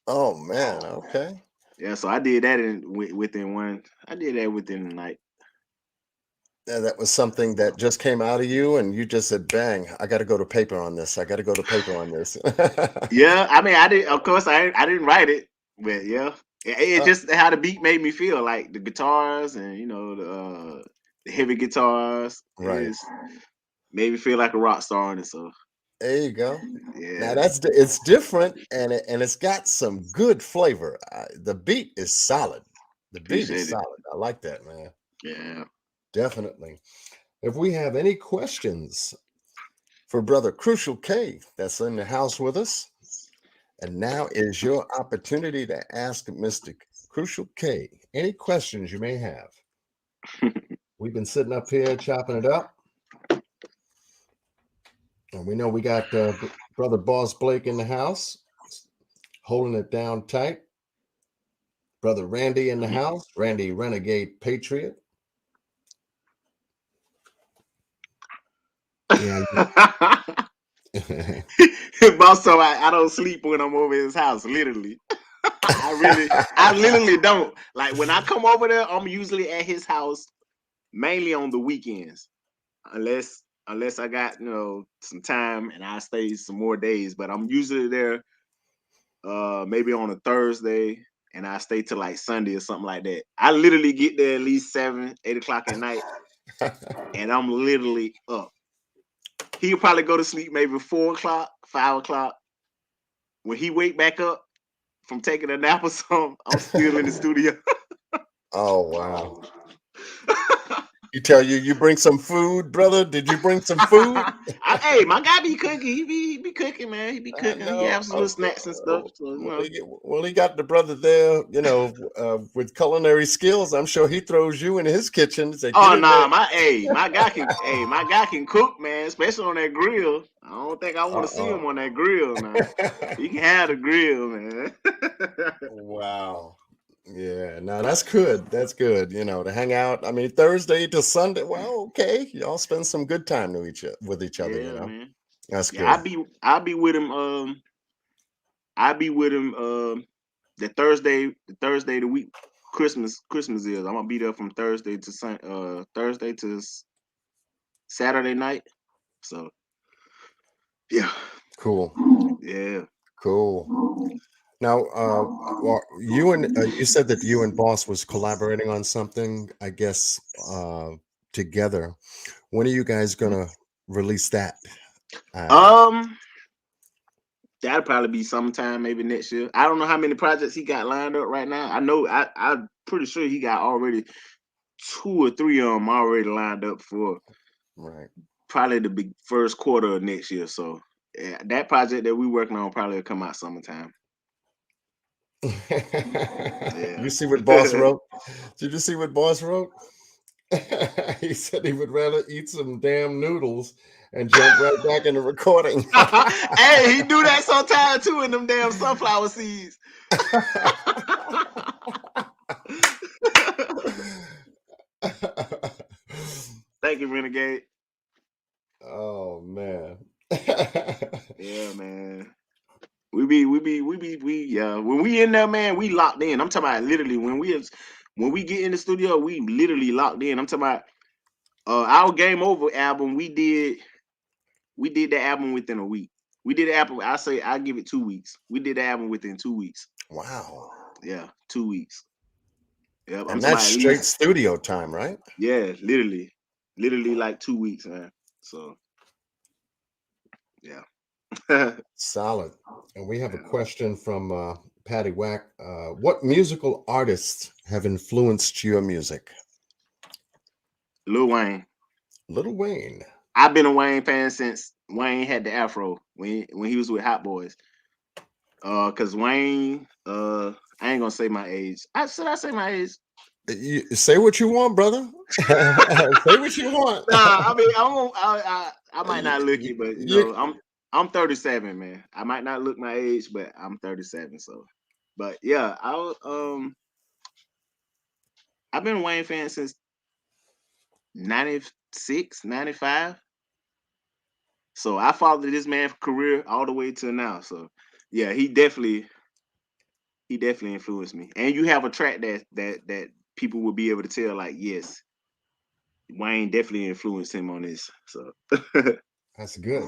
Oh man, okay. yeah. So I did that within one. I did that within the night. Yeah, that was something that just came out of you, and you just said, "Bang! I got to go to paper on this. I got to go to paper on this." Yeah, I mean, I did. Of course, I didn't write it, but yeah, it Uh, just how the beat made me feel, like the guitars and the heavy guitars. It right. just made me feel like a rock star on it. So There you go. Now yeah, it's different, and it's got some good flavor. The beat is solid. The beat is appreciate it. solid. I like that, man. Yeah. Definitely. If we have any questions for Brother Crucial K that's in the house with us, and now is your opportunity to ask Mr. Crucial K any questions you may have. We've been sitting up here chopping it up, and we know we got Brother Boss Blake in the house, holding it down tight. Brother Randy in the house, Randy Renegade Patriot. Yeah. Also, I don't sleep when I'm over his house. Literally, I literally don't. Like when I come over there, I'm usually at his house mainly on the weekends, unless I got some time and I stay some more days. But I'm usually there, maybe on a Thursday, and I stay till like Sunday or something like that. I literally get there at least 7, 8 o'clock at night, and I'm literally up. He'll probably go to sleep maybe 4 o'clock, 5 o'clock. When he wake back up from taking a nap or something, I'm still in the studio. Oh wow. He tell you bring some food, brother. Did you bring some food? Hey, my guy be cooking. He be cooking, man. He be I cooking. He know. have some little snacks and stuff. So Well, he got the brother there, with culinary skills. I'm sure he throws you in his kitchen and say, "Get Oh in nah, there." my guy can cook, man, especially on that grill. I don't think I want to see Uh-uh. him on that grill now. He can have the grill, man. Wow. Yeah, no, that's good. That's good. To hang out. I mean, Thursday to Sunday. Well, okay, y'all spend some good time with each other. Yeah, man. That's Yeah, good. I'll be with him. I'll be with him. The Thursday the week Christmas is. I'm gonna be there from Thursday to Saturday night. So yeah, Cool. yeah. Cool. Now, well, you said that you and Boss was collaborating on something, I guess, together. When are you guys gonna release that? Uh, Um, that'll probably be sometime maybe next year. I don't know how many projects he got lined up right now. I know I'm pretty sure he got already 2 or 3 of them already lined up for right. probably the big first quarter of next year. So yeah, that project that we working on probably will come out summertime. Yeah. You see what Boss wrote? Did you see what Boss wrote? He said he would rather eat some damn noodles and jump right back into recording. Hey, he do that sometimes too in them damn sunflower seeds. Thank you, Renegade. Oh man. Yeah, man. Yeah. When we in there, man, we locked in. I'm talking about literally when we get in the studio, we literally locked in. I'm talking about our Game Over album. We did the album within a week. We did the album. I give it 2 weeks. We did the album within 2 weeks. Wow. Yeah, 2 weeks. Yep. I'm And talking that's about at straight least. studio time, right? Yeah, literally like 2 weeks, man. So yeah. Solid. And we have a Yeah. question from Patty Wack. What musical artists have influenced your music? Lil Wayne. Little Wayne. I've been a Wayne fan since Wayne had the afro when he was with Hot Boys. Cause Wayne, I ain't gonna say my age. Should I say my age? You say what you want, brother. Say what you want. Nah, I mean I might You, not look you, it, but you- I'm 37, man. I might not look my age, but I'm 37. So, but yeah, I've been a Wayne fan since 96, 95. So I followed this man's career all the way to now. So yeah, he definitely influenced me. And you have a track that people will be able to tell, like, yes, Wayne definitely influenced him on this. So That's good.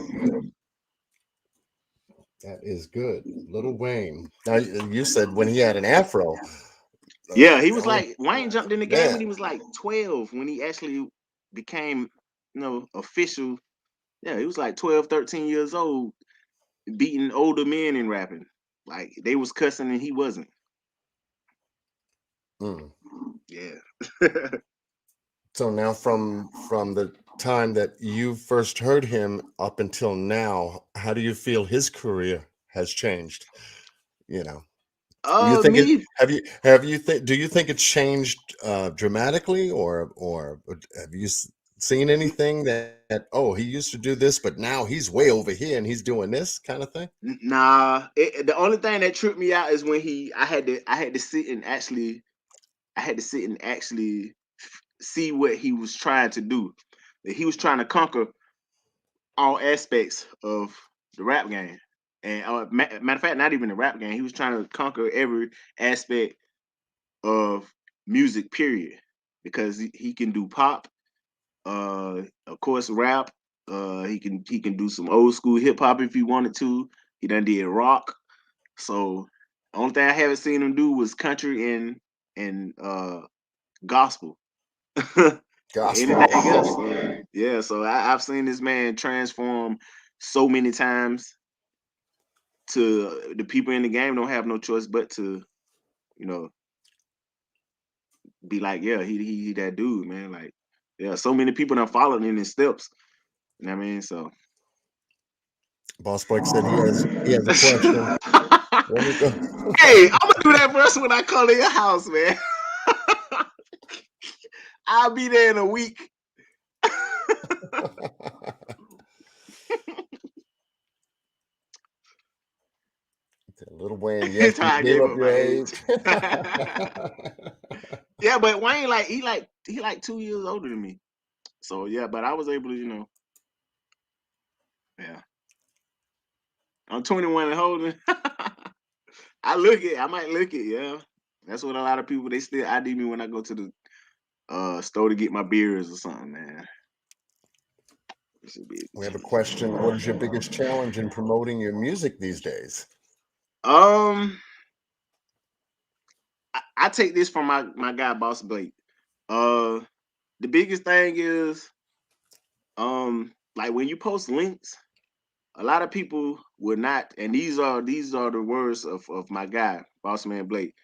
That is good. Little Wayne. Now you said when he had an afro. yeah, he was Oh like Wayne jumped in the game when man. he was like 12, when he actually became, official. Yeah, he was like 12, 13 years old, beating older men in rapping. Like they was cussing and he wasn't. Mm. Yeah. So now from the time that you first heard him up until now, how do you feel his career has changed? You know, you think it Me. have you think do you think it's changed dramatically, or have you seen anything that, oh, he used to do this but now he's way over here and he's doing this kind of thing? Nah, the only thing that tripped me out is when I had to sit and actually see what he was trying to do. That he was trying to conquer all aspects of the rap game, and matter of fact, not even the rap game. He was trying to conquer every aspect of music. Period, because he can do pop, of course, rap. He can do some old school hip hop if he wanted to. He done did rock. So only thing I haven't seen him do was country and gospel. But Gospel. anything else, yeah. So I've seen this man transform so many times. To the people in the game don't have no choice but to, you know, be like, yeah, he that dude, man. Like, yeah, so many people done followed in his steps. You know what I mean? So Boss Blake said he has a question. Let me go. hey, I'm gonna do that first when I come to your house, man. I'll be there in a week. Little Wayne, That's yes, you how I gave gave up up your my age. age. Yeah, but Wayne, like he like 2 years older than me. So yeah, but I was able to, yeah. I'm 21 and holding. I might look it, yeah. That's what a lot of people, they still ID me when I go to the store to get my beers or something, man. It should be We have a question. What is your biggest challenge in promoting your music these days? um I take this from my guy Boss Blake. Uh the biggest thing is like when you post links, a lot of people would not, and these are the words of my guy, Boss Man Blake.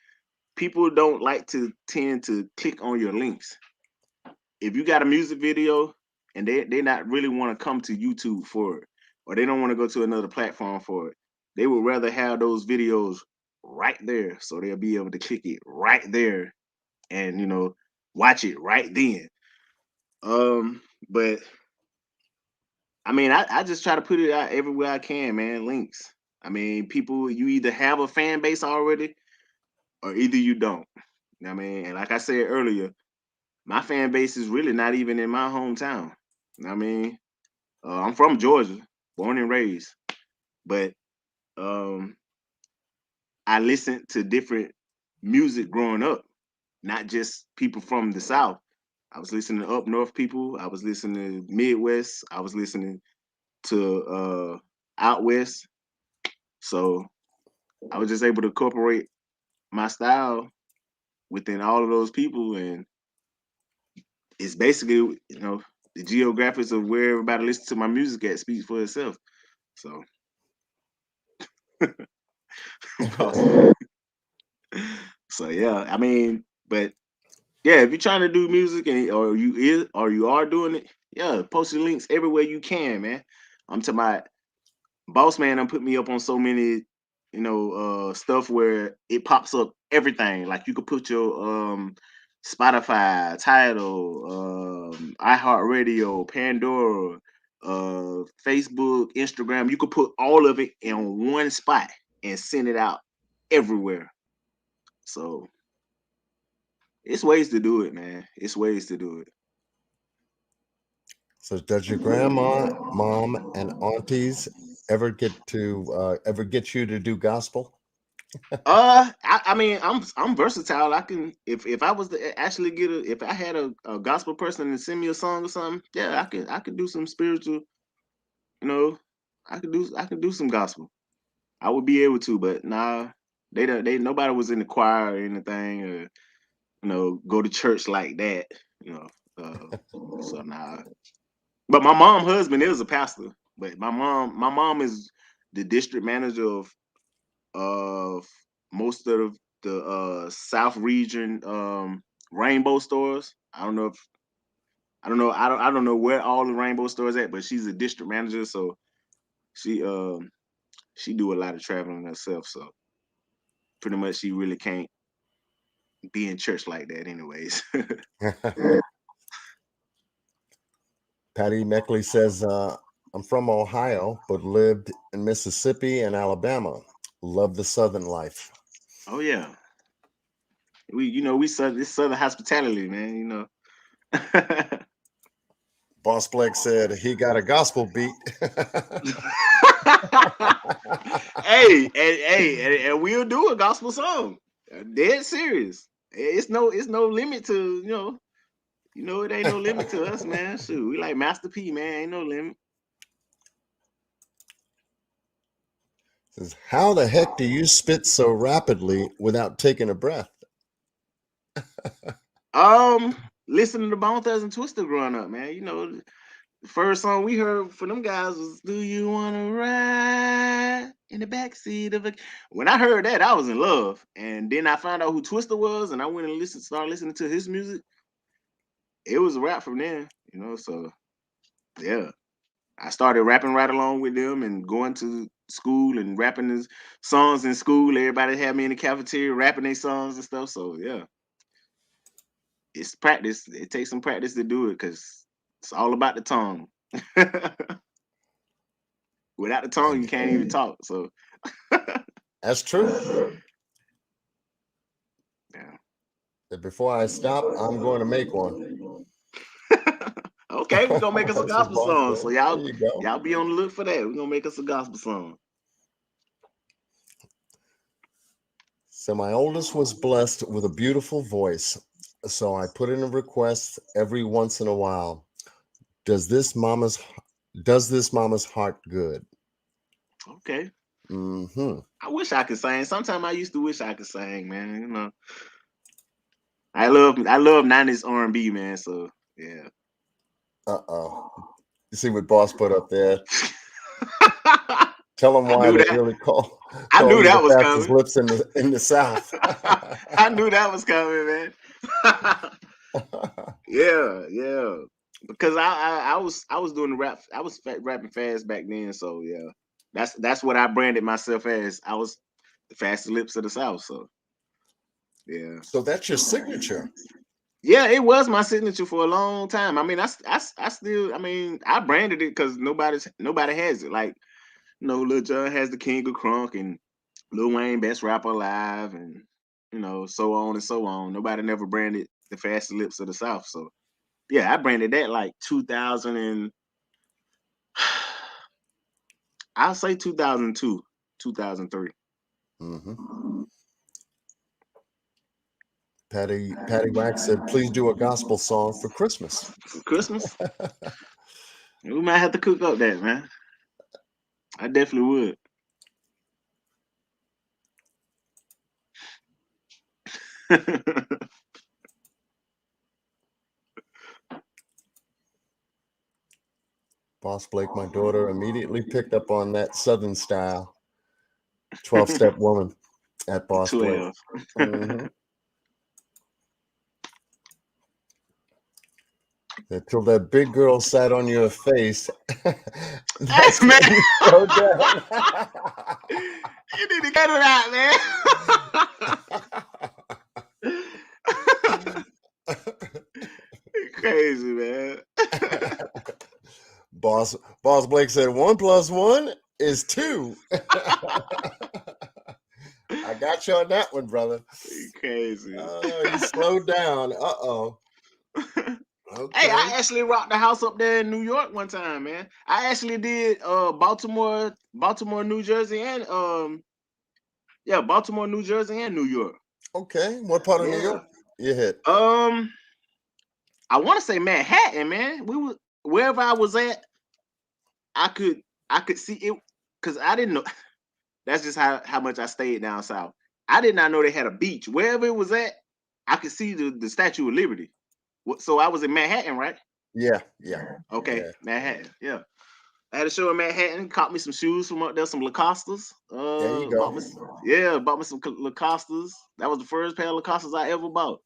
People don't like to tend to click on your links. If you got a music video and they not really want to come to YouTube for it, or they don't want to go to another platform for it, they would rather have those videos right there, so they'll be able to click it right there and watch it right then. But I mean, I just try to put it out everywhere I can, man. Links. I mean, people, you either have a fan base already or either you don't. You know what I mean? And like I said earlier, my fan base is really not even in my hometown. You know what I mean? I'm from Georgia, born and raised, but um, I listened to different music growing up, not just people from the South. I was listening to up north people. I was listening to Midwest. I was listening to out west. So I was just able to incorporate my style within all of those people, and it's basically the geographics of where everybody listens to my music at speaks for itself. So, so yeah, I mean, but yeah, if you're trying to do music or you are doing it, yeah, post your links everywhere you can, man. I'm talking about Boss Man done put me up on so many, stuff where it pops up everything. Like you could put your Spotify, Tidal, iHeartRadio, Pandora, Facebook, Instagram. You could put all of it in one spot and send it out everywhere. So It's ways to do it, man. It's ways to do it. So does your grandma, mom, and aunties ever get you to do gospel? I mean, I'm versatile. I can if I was to actually if I had a gospel person to send me a song or something, yeah, I could do some spiritual. You know, I could do some gospel. I would be able to, but nah, they nobody was in the choir or anything, or go to church like that. You know, so nah. But my mom husband is a pastor. But my mom is the district manager of most of the South region Rainbow stores. I don't know where all the Rainbow stores at, but she's a district manager, so she do a lot of traveling herself. So pretty much she really can't be in church like that, anyways. Patty Meckley says, I'm from Ohio, but lived in Mississippi and Alabama. Love the Southern life. Oh yeah, this Southern hospitality, man. Boss Blake said he got a gospel beat. and we'll do a gospel song. Dead serious. It's no limit to it ain't no limit to us, man. Shoot, we like Master P, man. Ain't no limit. Says, how the heck do you spit so rapidly without taking a breath? Listening to Bone Thugs and Twister growing up, man. The first song we heard from them guys was "Do You Wanna Ride in the Backseat of a." When I heard that, I was in love, and then I found out who Twister was, and I went and started listening to his music. It was a rap from there, So yeah, I started rapping right along with them and going to school and rapping his songs in school. Everybody had me in the cafeteria rapping their songs and stuff. So yeah, it's practice. It takes some practice to do it because it's all about the tongue. Without the tongue, you can't even talk. So that's true. Yeah. But before I stop, I'm going to make one. Okay, we're gonna make us a gospel song. So y'all be on the look for that. We're gonna make us a gospel song. So my oldest was blessed with a beautiful voice. So I put in a request every once in a while. Does this mama's heart good? Okay. Mm-hmm. I wish I could sing. Sometimes I used to wish I could sing, man. I love 90s R&B, man. So yeah. Uh-oh. You see what Boss put up there? Tell them why they really call I knew that was fastest coming. lips in the South. I knew that was coming, man. Yeah. Because I was doing the rap. I was rapping fast back then, so yeah. That's what I branded myself as. I was the fastest lips of the South, so yeah. So that's your signature. Yeah, it was my signature for a long time. I mean, I still, I mean, I branded it because nobody has it. Like, Lil Jon has the King of Crunk and Lil Wayne best rapper alive, and so on and so on. Nobody never branded the fastest lips of the South. So yeah, I branded that like 2000 and I'll say 2002, 2003. Mm-hmm. Patty Wax said, please do a gospel song for Christmas. For Christmas? We might have to cook up that, man. I definitely would. Boss Blake, my daughter, immediately picked up on that Southern style 12-step woman at Boss Blake. Mm-hmm. Until that big girl sat on your face. That's man. Go down. You need to get it out, man. Crazy, man. Boss Blake said 1 + 1 is 2. I got you on that one, brother. You crazy. You slowed down. Hey, I Okay. actually rocked the house up there in New York one time, man. I actually did Baltimore, New Jersey, and Baltimore, New Jersey, and New York. Okay. What part of New Yeah. York you hit? I want to say Manhattan, man. We were wherever I was at, I could see it because I didn't know. That's just how much I stayed down south. I did not know they had a beach. Wherever it was at, I could see the Statue of Liberty. So I was in Manhattan, right? Yeah. Okay, Yeah. Manhattan. Yeah, I had a show in Manhattan. Caught me some shoes from up there, some Lacoste's. There you go. Bought me some Lacoste's. That was the first pair of Lacoste's I ever bought.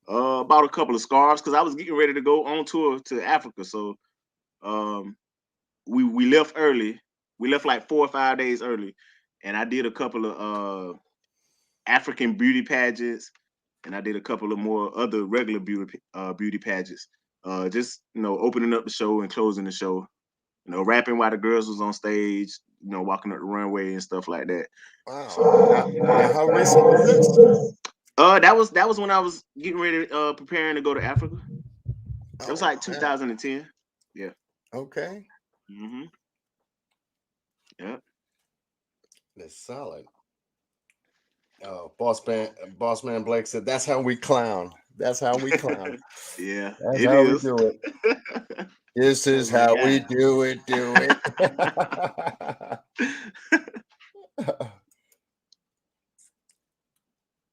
Bought a couple of scarves because I was getting ready to go on tour to Africa. So, we left early. We left like 4 or 5 days early, and I did a couple of African beauty pageants, and I did a couple of more other regular beauty pageants. Just opening up the show and closing the show. Rapping while the girls was on stage. Walking up the runway and stuff like that. Wow. So, Now, how recent was this? that was when I was getting ready, preparing to go to Africa. It was like 2010. Yeah. Okay. Mm-hmm. Yeah. That's solid. Oh, boss man Blake said, "That's how we clown. That's how we clown. Yeah, That's it how we is. do it. This is Oh my how we God. do it. Do it."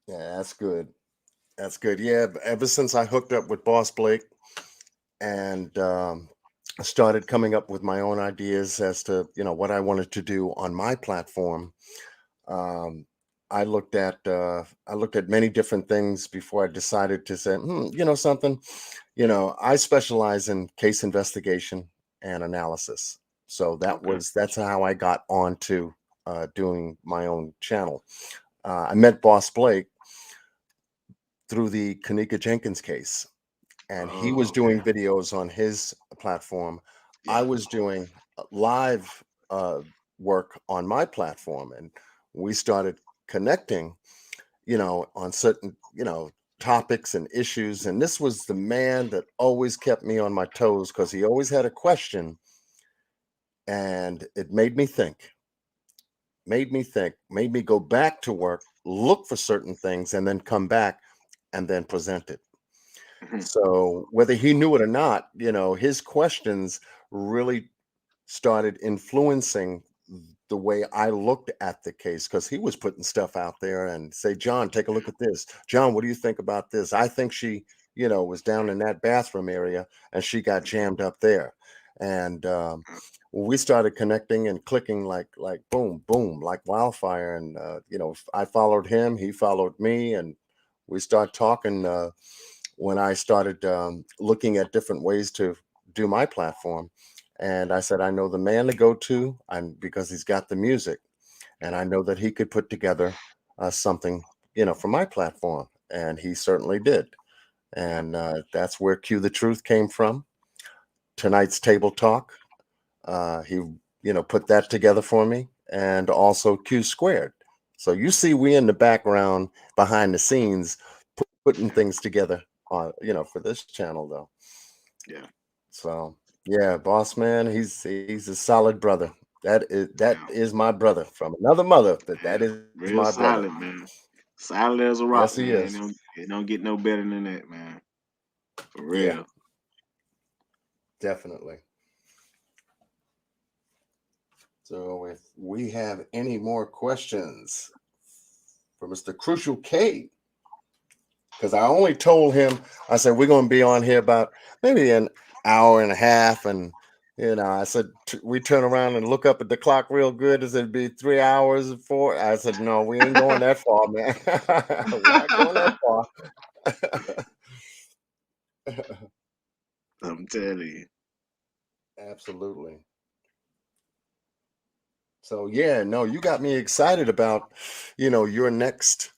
Yeah, that's good. That's good. Yeah, ever since I hooked up with Boss Blake and started coming up with my own ideas as to what I wanted to do on my platform, um, I looked at many different things before I decided to say, something. I specialize in case investigation and analysis, so Okay. that's how I got onto doing my own channel. I met Boss Blake through the Kanika Jenkins case, and he was Oh, okay. doing videos on his platform. I Yeah. was doing live work on my platform, and we started connecting, on certain, topics and issues. And this was the man that always kept me on my toes because he always had a question, and it made me go back to work, look for certain things, and then come back and then present it. Mhm. So whether he knew it or not, his questions really started influencing the way I looked at the case because he was putting stuff out there and say, "John, take a look at this. John, what do you think about this? I think she, was down in that bathroom area and she got jammed up there." And we started connecting and clicking like boom, boom, like wildfire. And I followed him, he followed me, and we started talking. When I started looking at different ways to do my platform. And I said, I know the man to go to, because he's got the music, and I know that he could put together something, for my platform, and he certainly did. And that's where Cue the Truth came from. Tonight's table talk, he, put that together for me, and also Q Squared. So you see, we in the background behind the scenes putting things together on, for this channel though. Yeah. So yeah, boss man, he's a solid brother. That Yeah. is my brother from another mother, but that Yeah. is Real my brother. solid, man. Solid as a Yes, rock, he man. is. It don't get no better than that, man. For Yeah, real. definitely. So if we have any more questions for Mr. Crucial K, because I only told him, I said, we're going to be on here about maybe an hour and a half. And, I said, we turn around and look up at the clock real good. It said it'd be 3 hours and 4. I said, no, we ain't going that far, man. We're not going that far. I'm telling you. Absolutely. So, yeah, no, you got me excited about, your next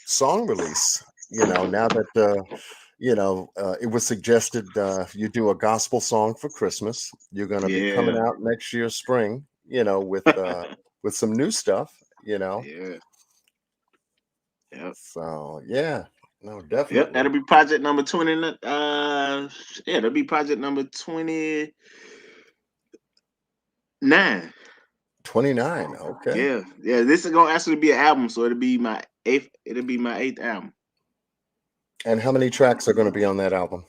song release. Now that it was suggested you do a gospel song for Christmas. You're going to be coming Yeah. out next year spring, with some new stuff. Yeah. Yep. So yeah, no, Yep. definitely. That'll be project number 20. Yeah, that'll be project number 29. 29. Okay. Yeah. Yeah. This is gonna actually be an album, so it'll be my eighth. It'll be my eighth album. And how many tracks are going to be on that album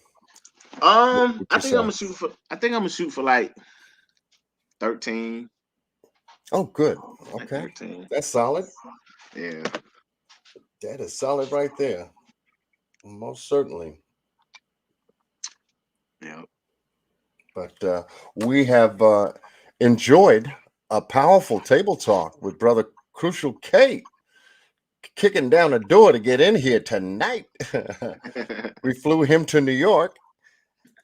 with I think I'm yourself? gonna shoot for. I think I'm gonna shoot for like 13. Oh, good. Like Okay. 13. That's solid. Yeah. That is solid right there. Most certainly. Yep. But we have enjoyed a powerful table talk with Brother Crucial K kicking down the door to get in here tonight. We flew him to New York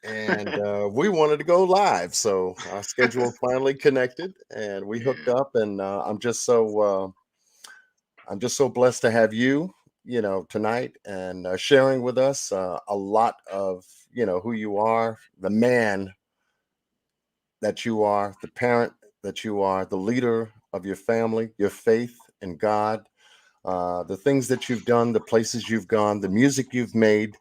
and we wanted to go live. So our schedule finally connected and we hooked Yeah. up. And I'm just so blessed to have you, tonight and sharing with us a lot of, who you are, the man that you are, the parent that you are, the leader of your family, your faith in God, the things that you've done, the places you've gone, the music you've made,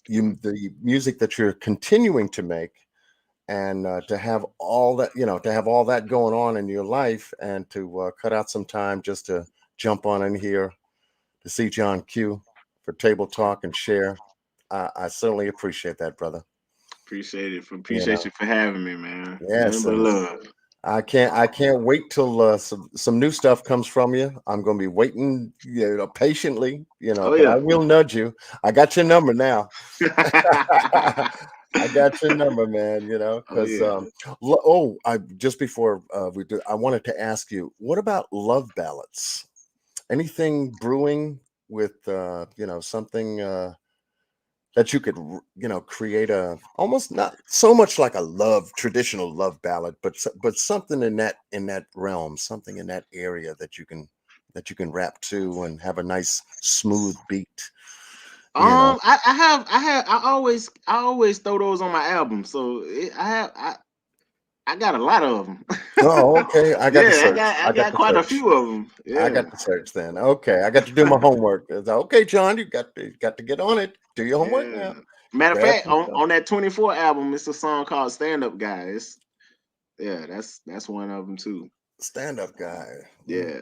the music that you're continuing to make, and to have all that, to have all that going on in your life, and to cut out some time just to jump on in here to see John Q for table talk and share. I certainly appreciate that, brother. Appreciate it. You Appreciate know, you for having me, man. Nothing yes, but and love. I can't wait till some new stuff comes from you. I'm gonna be waiting, patiently, Oh but I yeah. will nudge you. I got your number now. I got your number, man. Oh Because yeah. I just before we do, I wanted to ask you, what about love ballads? Anything brewing with something that you could create a almost not so much like a traditional love ballad, but but something in that realm, something in that area that you can rap to and have a nice smooth beat. You know. I always throw those on my album. So I got a lot of them. Oh, okay. I got to Yeah, search. I I got got to quite a search. few of them. I Yeah. got to search then. Okay, I got to do my homework. It's okay, John, you got to get on it. Do your homework Yeah. now. Matter of Grab fact, some stuff. on that 24 album, it's a song called Stand Up Guy. Yeah, that's one of them too. Stand up guy. Yeah.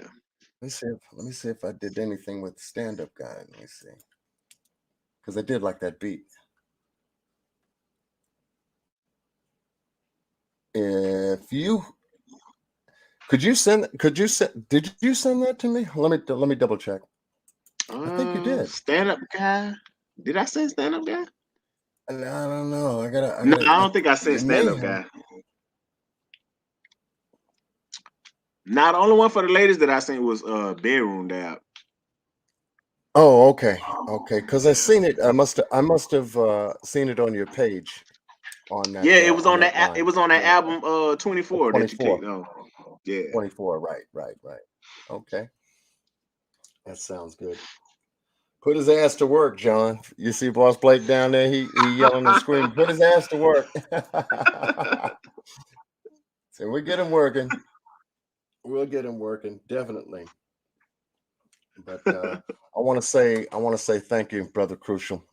Let me see if I did anything with stand up guy. Let me see. Because I did like that beat. If you did you send that to me? Let me double check. I think you did. Stand Up Guy. Did I say Stand Up Guy? And I don't know. I gotta I No, gotta I I, don't think I said you Stand may Up have. Guy. Now the only one for the ladies that I sent was Bedroom Dab. Oh, okay. Okay. Because I Yeah. seen it. I must have seen it on your page Yeah, it was on on that that it line. was on that Yeah. album 24 that you 24. kicked off. Yeah. 24. Right, right, right. Okay. That sounds good. Put his ass to work, John. You see Boss Blake down there? He yelling and screaming, put his ass to work. So we get him working. We'll get him working, definitely. But I want to say thank you, brother Crucial,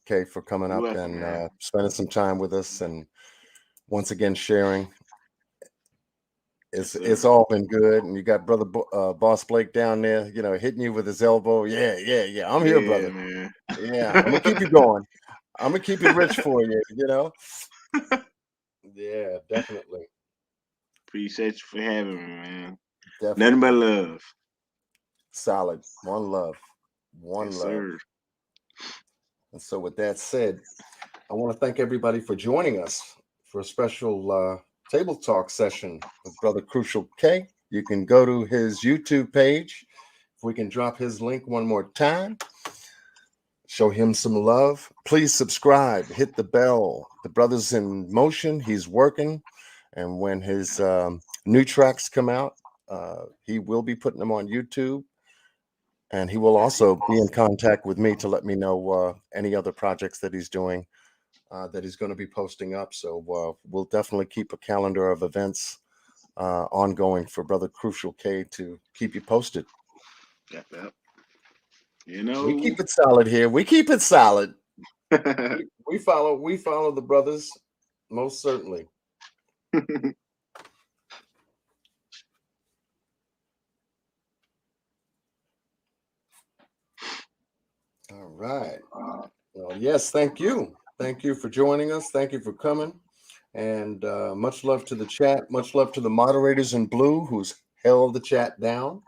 okay, for coming You up welcome, and man. spending some time with us and once again sharing. Yes, It's sir. all been good, and you got brother Boss Blake down there, hitting you with his elbow. Yeah, yeah, yeah. I'm here, Yeah, brother. man. Yeah, I'm gonna keep you going. I'm gonna keep it rich for you. Yeah, definitely, Appreciate you for having me, man. Nothing but definitely. love. Solid. One love. One Yes, love. sir. And so, with that said, I want to thank everybody for joining us for a special table talk session with Brother Crucial K. You can go to his YouTube page. If we can drop his link one more time, show him some love. Please subscribe, hit the bell. The brother's in motion, he's working. And when his new tracks come out, he will be putting them on YouTube. And he will also be in contact with me to let me know any other projects that he's doing that he's going to be posting up. So we'll definitely keep a calendar of events ongoing for Brother Crucial K to keep you posted. Yep, yep. You know, We keep it solid here. We keep it solid. We follow the brothers, most certainly. All right. Well, yes, thank you. Thank you for joining us. Thank you for coming. And much love to the chat. Much love to the moderators in blue who's held the chat down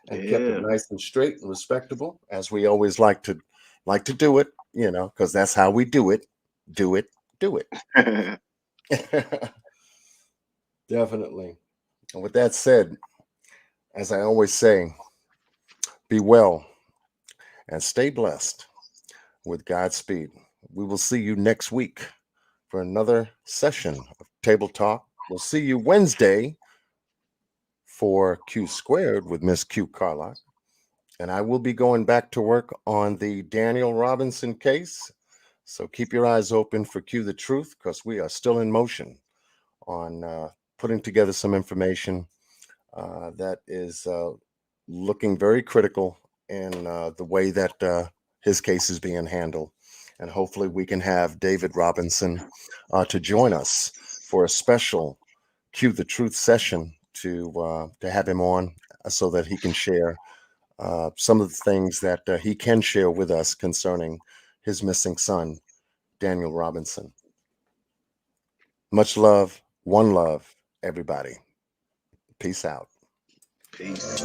and kept it Yeah. nice and straight and respectable, as we always like to do it, you know, because that's how we do it. Do it. Definitely. And with that said, as I always say, be well and stay blessed with Godspeed. We will see you next week for another session of Table Talk. We'll see you Wednesday for Q Squared with Miss Q Carlock. And I will be going back to work on the Daniel Robinson case. So keep your eyes open for Q the Truth, because we are still in motion on putting together some information that is looking very critical in the way that his case is being handled. And hopefully we can have David Robinson to join us for a special Q the Truth session to have him on so that he can share some of the things that he can share with us concerning his missing son, Daniel Robinson. Much love, one love, everybody. Peace out. Peace.